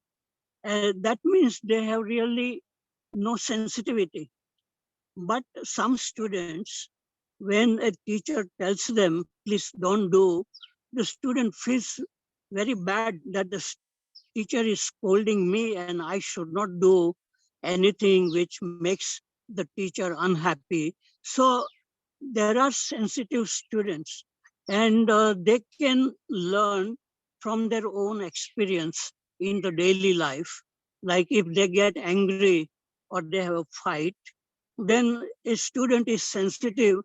That means they have really no sensitivity. But some students, when a teacher tells them, please don't do, the student feels very bad that the teacher is scolding me and I should not do anything which makes the teacher unhappy. So there are sensitive students, and they can learn from their own experience in the daily life. Like if they get angry or they have a fight, then a student is sensitive,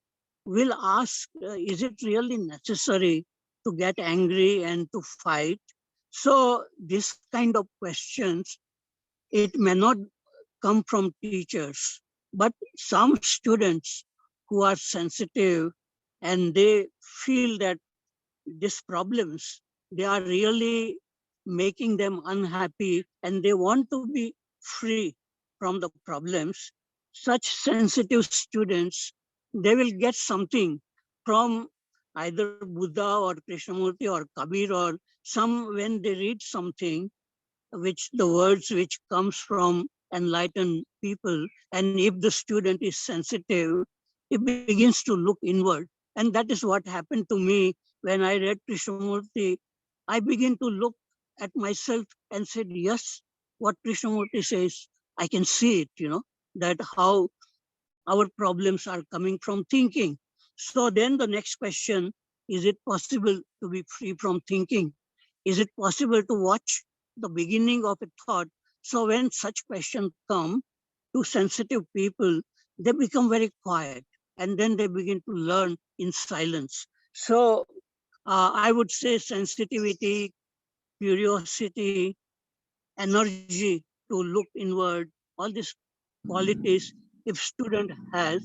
will ask, is it really necessary to get angry and to fight? So this kind of questions, it may not come from teachers, but some students who are sensitive and they feel that these problems, they are really making them unhappy and they want to be free from the problems. Such sensitive students, they will get something from either Buddha or Krishnamurti or Kabir or some, when they read something, which the words which comes from enlightened people, and if the student is sensitive, it begins to look inward. And that is what happened to me when I read Krishnamurti. I begin to look at myself and said, yes, what Krishnamurti says, I can see it, that how our problems are coming from thinking. So then the next question, is it possible to be free from thinking? Is it possible to watch the beginning of a thought? So when such questions come to sensitive people, they become very quiet and then they begin to learn in silence. So I would say sensitivity, curiosity, energy to look inward, all these qualities, if student has,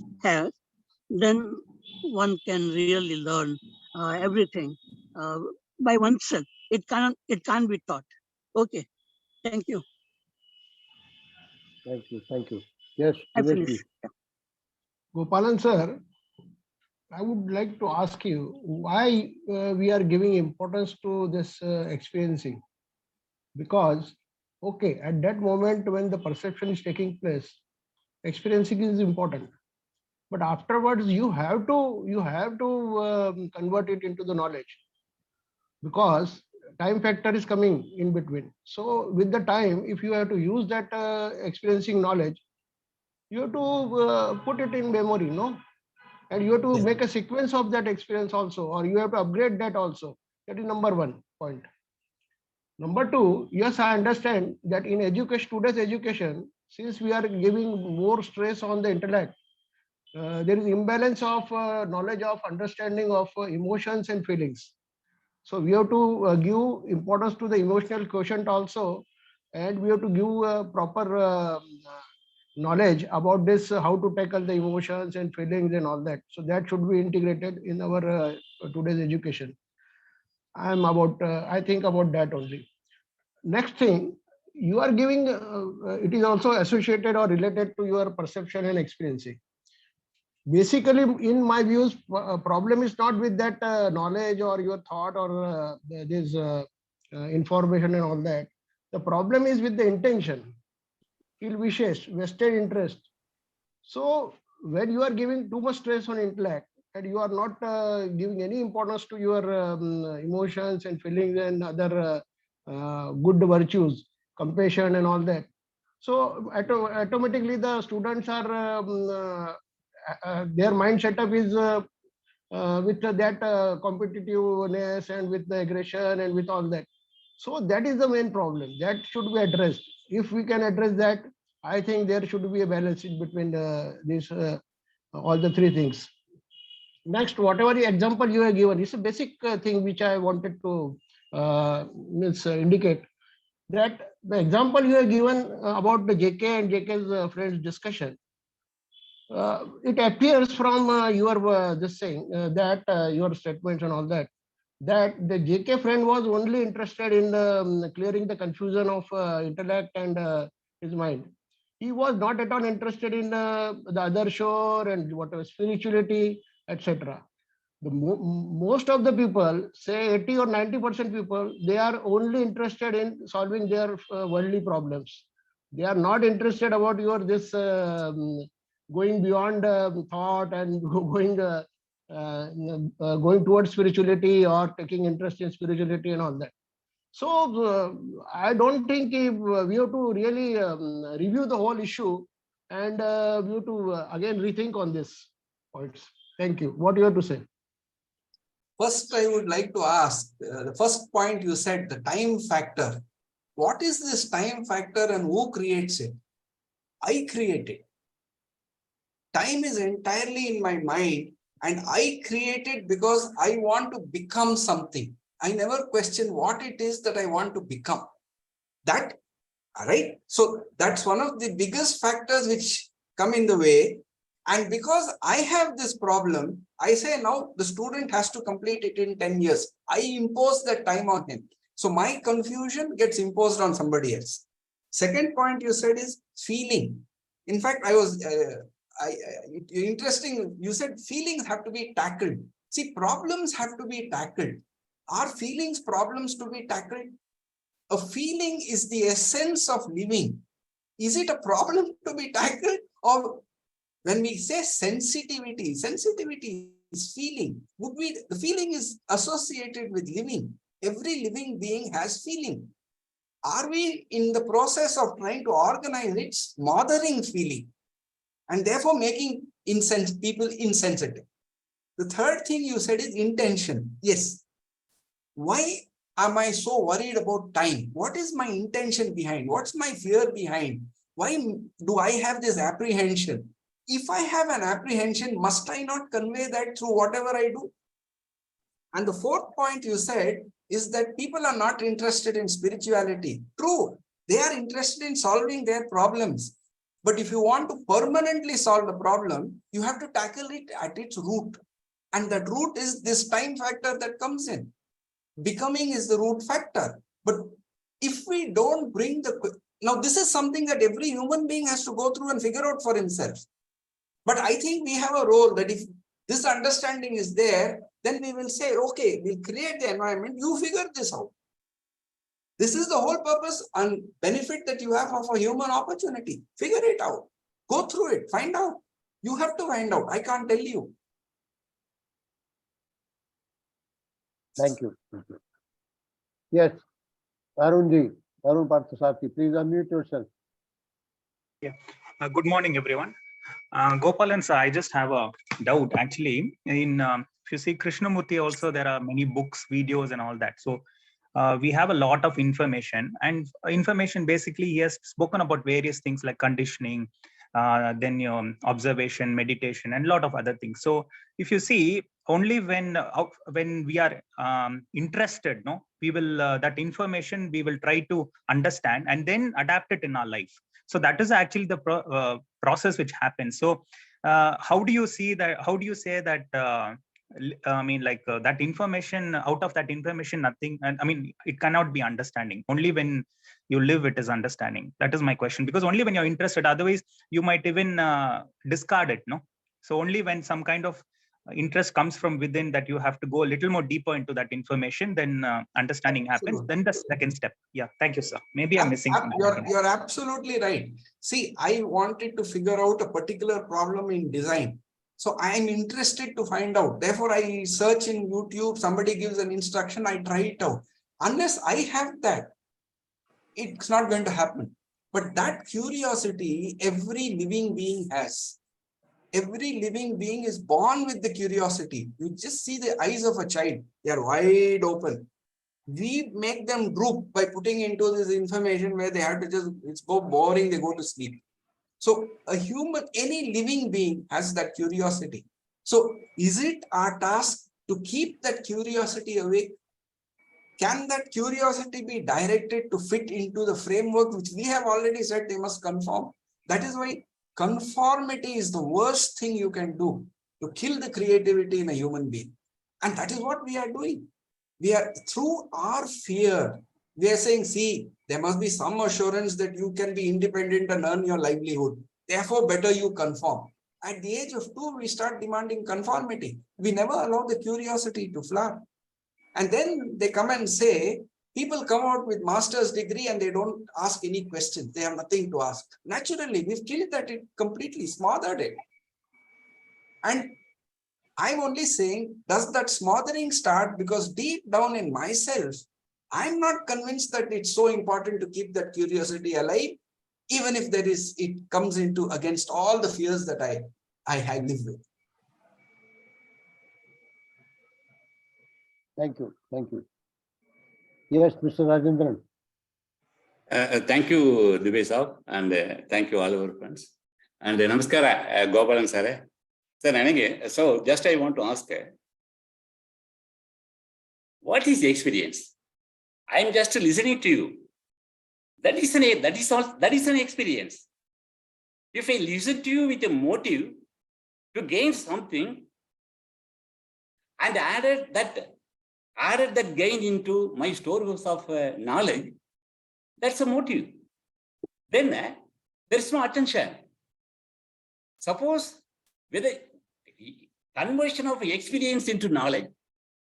then one can really learn everything uh, by oneself. It can't be taught. Okay, thank you. Thank you. Thank you. Yes, I Dinesh ji. finished. Gopalan sir, I would like to ask you why we are giving importance to this experiencing. Because, okay, at that moment when the perception is taking place, experiencing is important. But afterwards, you have to convert it into the knowledge, because time factor is coming in between. So with the time, if you have to use that experiencing knowledge, you have to put it in memory, no? And you have to make a sequence of that experience also, or you have to upgrade that also. That is number one point. Number two, yes, I understand that in education, today's education, since we are giving more stress on the intellect, there is imbalance of knowledge of understanding of emotions and feelings. So we have to give importance to the emotional quotient also, and we have to give proper knowledge about this, how to tackle the emotions and feelings and all that. So that should be integrated in our today's education. I think about that only. Next thing, you are giving, it is also associated or related to your perception and experiencing. Basically, in my views, problem is not with that knowledge or your thought or this information and all that. The problem is with the intention, ill wishes, vested interest. So when you are giving too much stress on intellect and you are not giving any importance to your emotions and feelings and other good virtues, compassion and all that. So automatically the students are their mind setup is with that competitiveness and with the aggression and with all that. So that is the main problem that should be addressed. If we can address that, I think there should be a balance in between these all the three things. Next, whatever the example you have given, it's a basic thing which I wanted to indicate that the example you have given about the JK and JK's friends discussion. It appears from your this saying that your statements and all that the JK friend was only interested in clearing the confusion of intellect and his mind. He was not at all interested in the other shore and whatever spirituality, etc. Most of the people, say 80 or 90% people, they are only interested in solving their worldly problems. They are not interested about your this going beyond thought and going towards spirituality or taking interest in spirituality and all that. So I don't think if, we have to really review the whole issue and we have to again rethink on this points. Thank you. What do you have to say? First, I would like to ask, the first point you said, the time factor. What is this time factor and who creates it? I create it. Time is entirely in my mind and I create it because I want to become something. I never question what it is that I want to become. That, right? So that's one of the biggest factors which come in the way. And because I have this problem, I say now the student has to complete it in 10 years. I impose that time on him. So my confusion gets imposed on somebody else. Second point you said is feeling. In fact, I was interesting. You said feelings have to be tackled. See, problems have to be tackled. Are feelings problems to be tackled? A feeling is the essence of living. Is it a problem to be tackled? Or when we say sensitivity, sensitivity is feeling. The feeling is associated with living. Every living being has feeling. Are we in the process of trying to organize it, smothering feeling, and therefore making people insensitive? The third thing you said is intention. Yes. Why am I so worried about time? What is my intention behind? What's my fear behind? Why do I have this apprehension? If I have an apprehension, must I not convey that through whatever I do? And the fourth point you said is that people are not interested in spirituality. True, they are interested in solving their problems. But if you want to permanently solve the problem, you have to tackle it at its root. And that root is this time factor that comes in. Becoming is the root factor. But if we don't bring now this is something that every human being has to go through and figure out for himself. But I think we have a role that if this understanding is there, then we will say, okay, we'll create the environment, you figure this out. This is the whole purpose and benefit that you have of a human opportunity. Figure it out. Go through it. Find out. You have to find out. I can't tell you. Thank you. Yes, Arun Partha, please unmute yourself. Yeah. Good morning, everyone. Gopalan sir, I just have a doubt. Actually, if you see Krishnamurti also, there are many books, videos, and all that. So we have a lot of information, and information basically he has spoken about various things like conditioning, then observation, meditation, and a lot of other things. So if you see, only when we are interested, we will that information we will try to understand and then adapt it in our life. So that is actually the process which happens. So how do you see that? How do you say that? I mean, like that information, out of that information, nothing. I mean, it cannot be understanding. Only when you live, it is understanding. That is my question. Because only when you're interested, otherwise you might even discard it. No. So only when some kind of interest comes from within, that you have to go a little more deeper into that information, then understanding happens. Then the second step. Yeah, thank you, sir. Maybe I'm missing something. You're absolutely right. See, I wanted to figure out a particular problem in design. So I am interested to find out. Therefore, I search in YouTube, somebody gives an instruction, I try it out. Unless I have that, it's not going to happen. But that curiosity, every living being has. Every living being is born with the curiosity. You just see the eyes of a child. They are wide open. We make them droop by putting into this information where they have to just, it's so boring, they go to sleep. So a human, any living being has that curiosity. So is it our task to keep that curiosity awake? Can that curiosity be directed to fit into the framework which we have already said they must conform? That is why conformity is the worst thing you can do to kill the creativity in a human being. And that is what we are doing. We are, through our fear, we are saying, see, there must be some assurance that you can be independent and earn your livelihood. Therefore, better you conform. At the age of 2, we start demanding conformity. We never allow the curiosity to flower. And then they come and say, People come out with master's degree and they don't ask any questions. They have nothing to ask. Naturally, we've killed that, it completely smothered it. And I'm only saying, does that smothering start? Because deep down in myself, I'm not convinced that it's so important to keep that curiosity alive, even if it comes into against all the fears that I live with. Thank you. Thank you. Yes, Mr. Rajendran. Thank you, Dubey sir, and thank you all our friends. And namaskara, Gopalan sir. So just I want to ask, what is the experience? I am just listening to you. That is an experience. If I listen to you with a motive to gain something and added that gain into my storehouse of knowledge, that's a motive. Then there is no attention. Suppose whether conversion of experience into knowledge,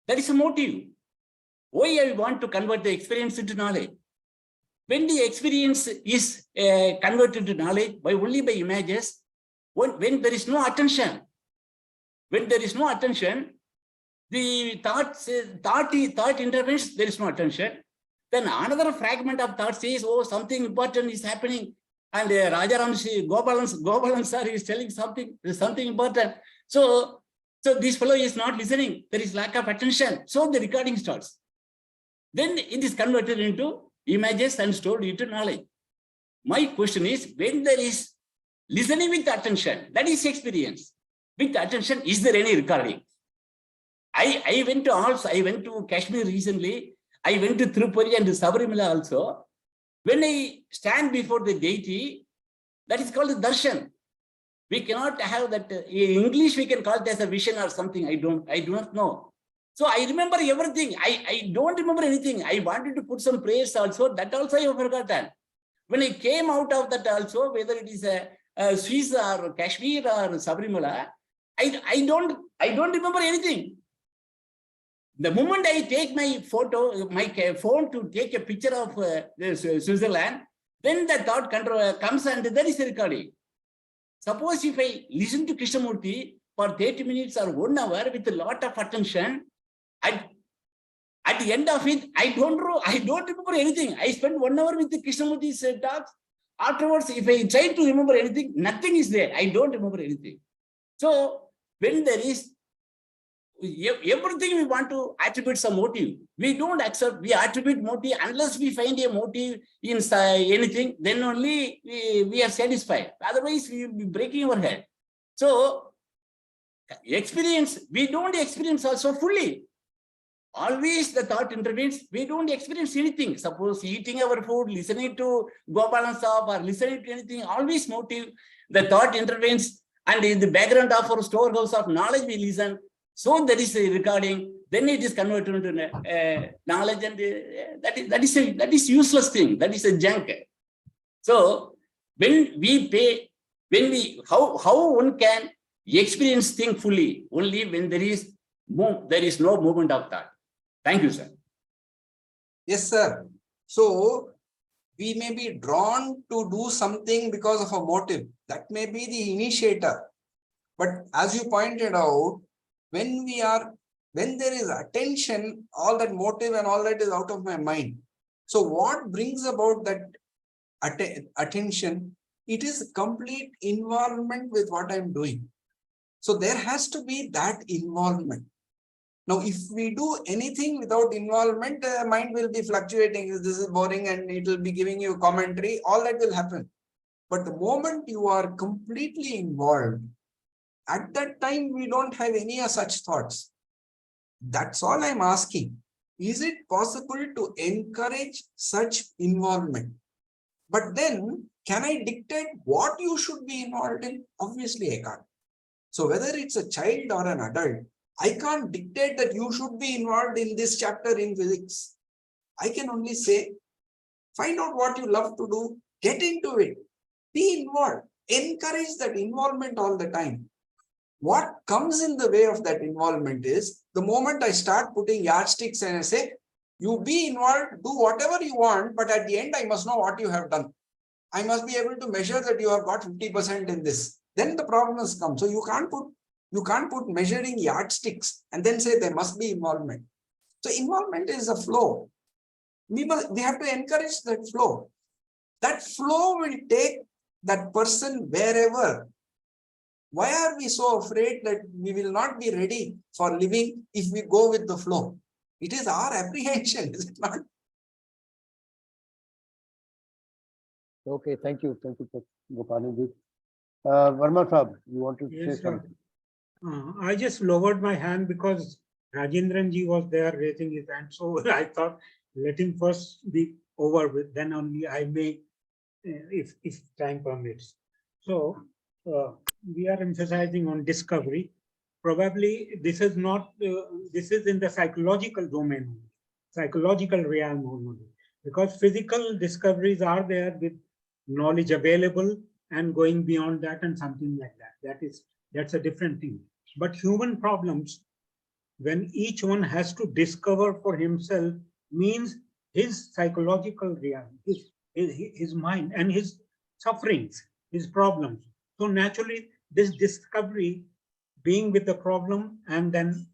that is a motive. Why I want to convert the experience into knowledge? When the experience is converted to knowledge only by images, when there is no attention, the thought intervenes, there is no attention. Then another fragment of thought says, oh, something important is happening. And Gopalan sir is telling something important. So this fellow is not listening. There is lack of attention. So the recording starts. Then it is converted into images and stored into knowledge. My question is, when there is listening with attention, that is experience. With attention, is there any recording? I went to Kashmir recently. I went to Tirupati and Sabarimala also. When I stand before the deity, that is called the darshan. We cannot have that. In English, we can call it as a vision or something. I do not know. So I remember everything. I don't remember anything. I wanted to put some prayers also. That also I have forgotten. When I came out of that also, whether it is a Swiss or Kashmir or Sabarimala, I don't remember anything. The moment I take my phone to take a picture of Switzerland, then the thought control comes and that is the recording. Suppose if I listen to Krishnamurti for 30 minutes or 1 hour with a lot of attention, at the end of it, I don't remember anything. I spent 1 hour with the Krishnamurti's talks. Afterwards, if I try to remember anything, nothing is there. I don't remember anything. So when there is everything, we want to attribute some motive. We don't accept, we attribute motive unless we find a motive in anything, then only we are satisfied. Otherwise, we will be breaking our head. So experience, we don't experience also fully. Always the thought intervenes, we don't experience anything. Suppose eating our food, listening to Gopalan or listening to anything, always motive, the thought intervenes, and in the background of our storehouse of knowledge, we listen. So there is a recording, then it is converted into knowledge, and that is useless thing. That is a junk. So how one can experience thing fully? Only when there is no movement of thought. Thank you, sir. Yes, sir. So we may be drawn to do something because of a motive. That may be the initiator. But as you pointed out, when there is attention, all that motive and all that is out of my mind. So what brings about that attention? It is complete involvement with what I'm doing. So there has to be that involvement. Now, if we do anything without involvement, the mind will be fluctuating. This is boring, and it will be giving you commentary. All that will happen. But the moment you are completely involved, at that time, we don't have any such thoughts. That's all I'm asking. Is it possible to encourage such involvement? But then, can I dictate what you should be involved in? Obviously, I can't. So whether it's a child or an adult, I can't dictate that you should be involved in this chapter in physics. I can only say, find out what you love to do, get into it, be involved, encourage that involvement all the time. What comes in the way of that involvement is the moment I start putting yardsticks and I say, You be involved, do whatever you want, but at the end, I must know what you have done. I must be able to measure that you have got 50% in this. Then the problem has come. So you can't put measuring yardsticks and then say there must be involvement. So involvement is a flow. We have to encourage that flow. That flow will take that person wherever. Why are we so afraid that we will not be ready for living if we go with the flow? It is our apprehension, is it not? Okay, thank you. Thank you, Gopalan. Verma Sahab, you want to Yes, say sir. something? I just lowered my hand because Rajendran ji was there raising his hand. So I thought, let him first be over with, then only I may, if time permits. So we are emphasizing on discovery. Probably this is not, this is in the psychological domain, psychological realm only, because physical discoveries are there with knowledge available and going beyond that and something like that. That's a different thing. But human problems, when each one has to discover for himself, means his psychological realm, his mind and his sufferings, his problems. So naturally, this discovery being with the problem and then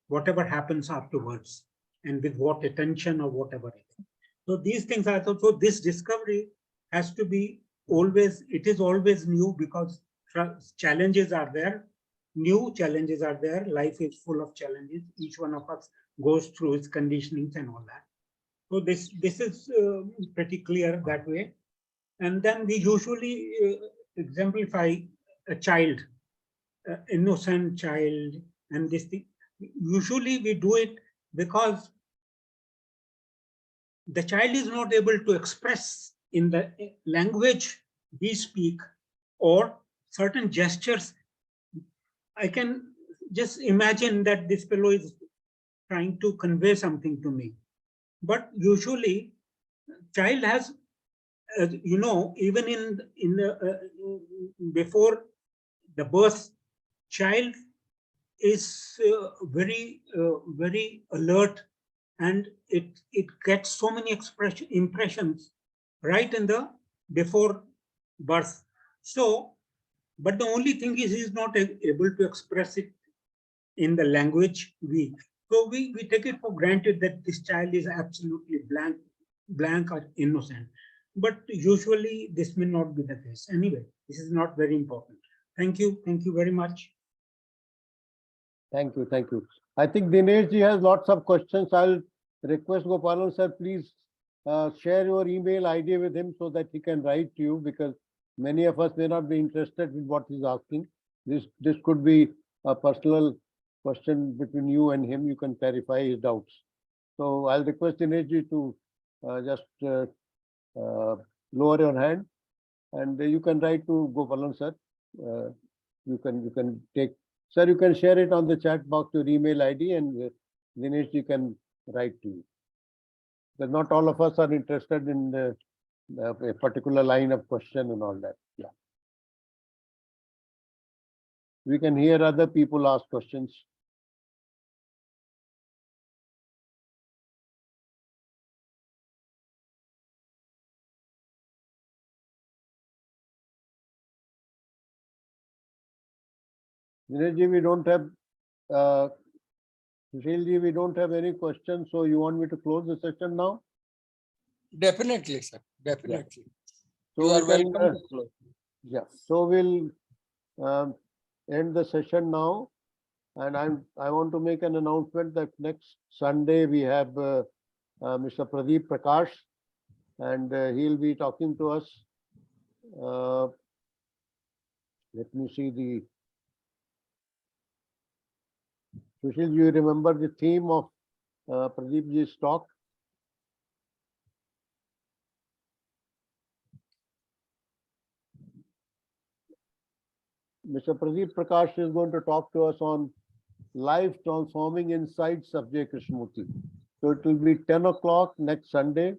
whatever happens afterwards and with what attention or whatever. So these things are, so this discovery has to be always, it is always new because challenges are there, new challenges are there, life is full of challenges, each one of us goes through its conditionings and all that. So this is pretty clear that way. And then we usually exemplify a child, innocent child, and this thing. Usually we do it because the child is not able to express in the language we speak or certain gestures. I can just imagine that this fellow is trying to convey something to me. But usually child has, you know, even in the, before the birth, child is very alert, and it gets so many impressions right in the before birth. So, but the only thing is he's not able to express it in the language so we take it for granted that this child is absolutely blank or innocent. But usually this may not be the case. Anyway, this is not very important. Thank you very much. Thank you, thank you. I think Dinesh ji has lots of questions. I'll request Gopalan sir, please share your email ID with him so that he can write to you, because many of us may not be interested in what he's asking. This could be a personal question between you and him. You can clarify his doubts. So I'll request Dinesh ji to just lower your hand, and you can write to Gopalan sir. You can take. Sir, you can share it on the chat box, your email ID, and Dinesh ji can write to you. Because not all of us are interested in a particular line of question and all that. Yeah. We can hear other people ask questions. Dinesh ji, we don't have Sushil ji, we don't have any questions, so you want me to close the session now? Definitely, sir. Definitely. So You are we can, welcome to close. yeah. So we'll end the session now, and I want to make an announcement that next Sunday we have Mr. Pradeep Prakash, and he'll be talking to us. Let me see the. Sushil, you remember the theme of Pradeep ji's talk? Mr. Pradeep Prakash is going to talk to us on life transforming insights of J. Krishnamurti. So it will be 10 o'clock next Sunday.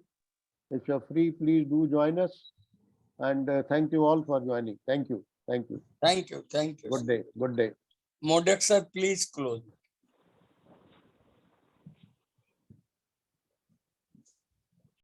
If you're free, please do join us. And thank you all for joining. Thank you. Thank you. Thank you. Thank you. Good day. Good day. Modak sir, please close.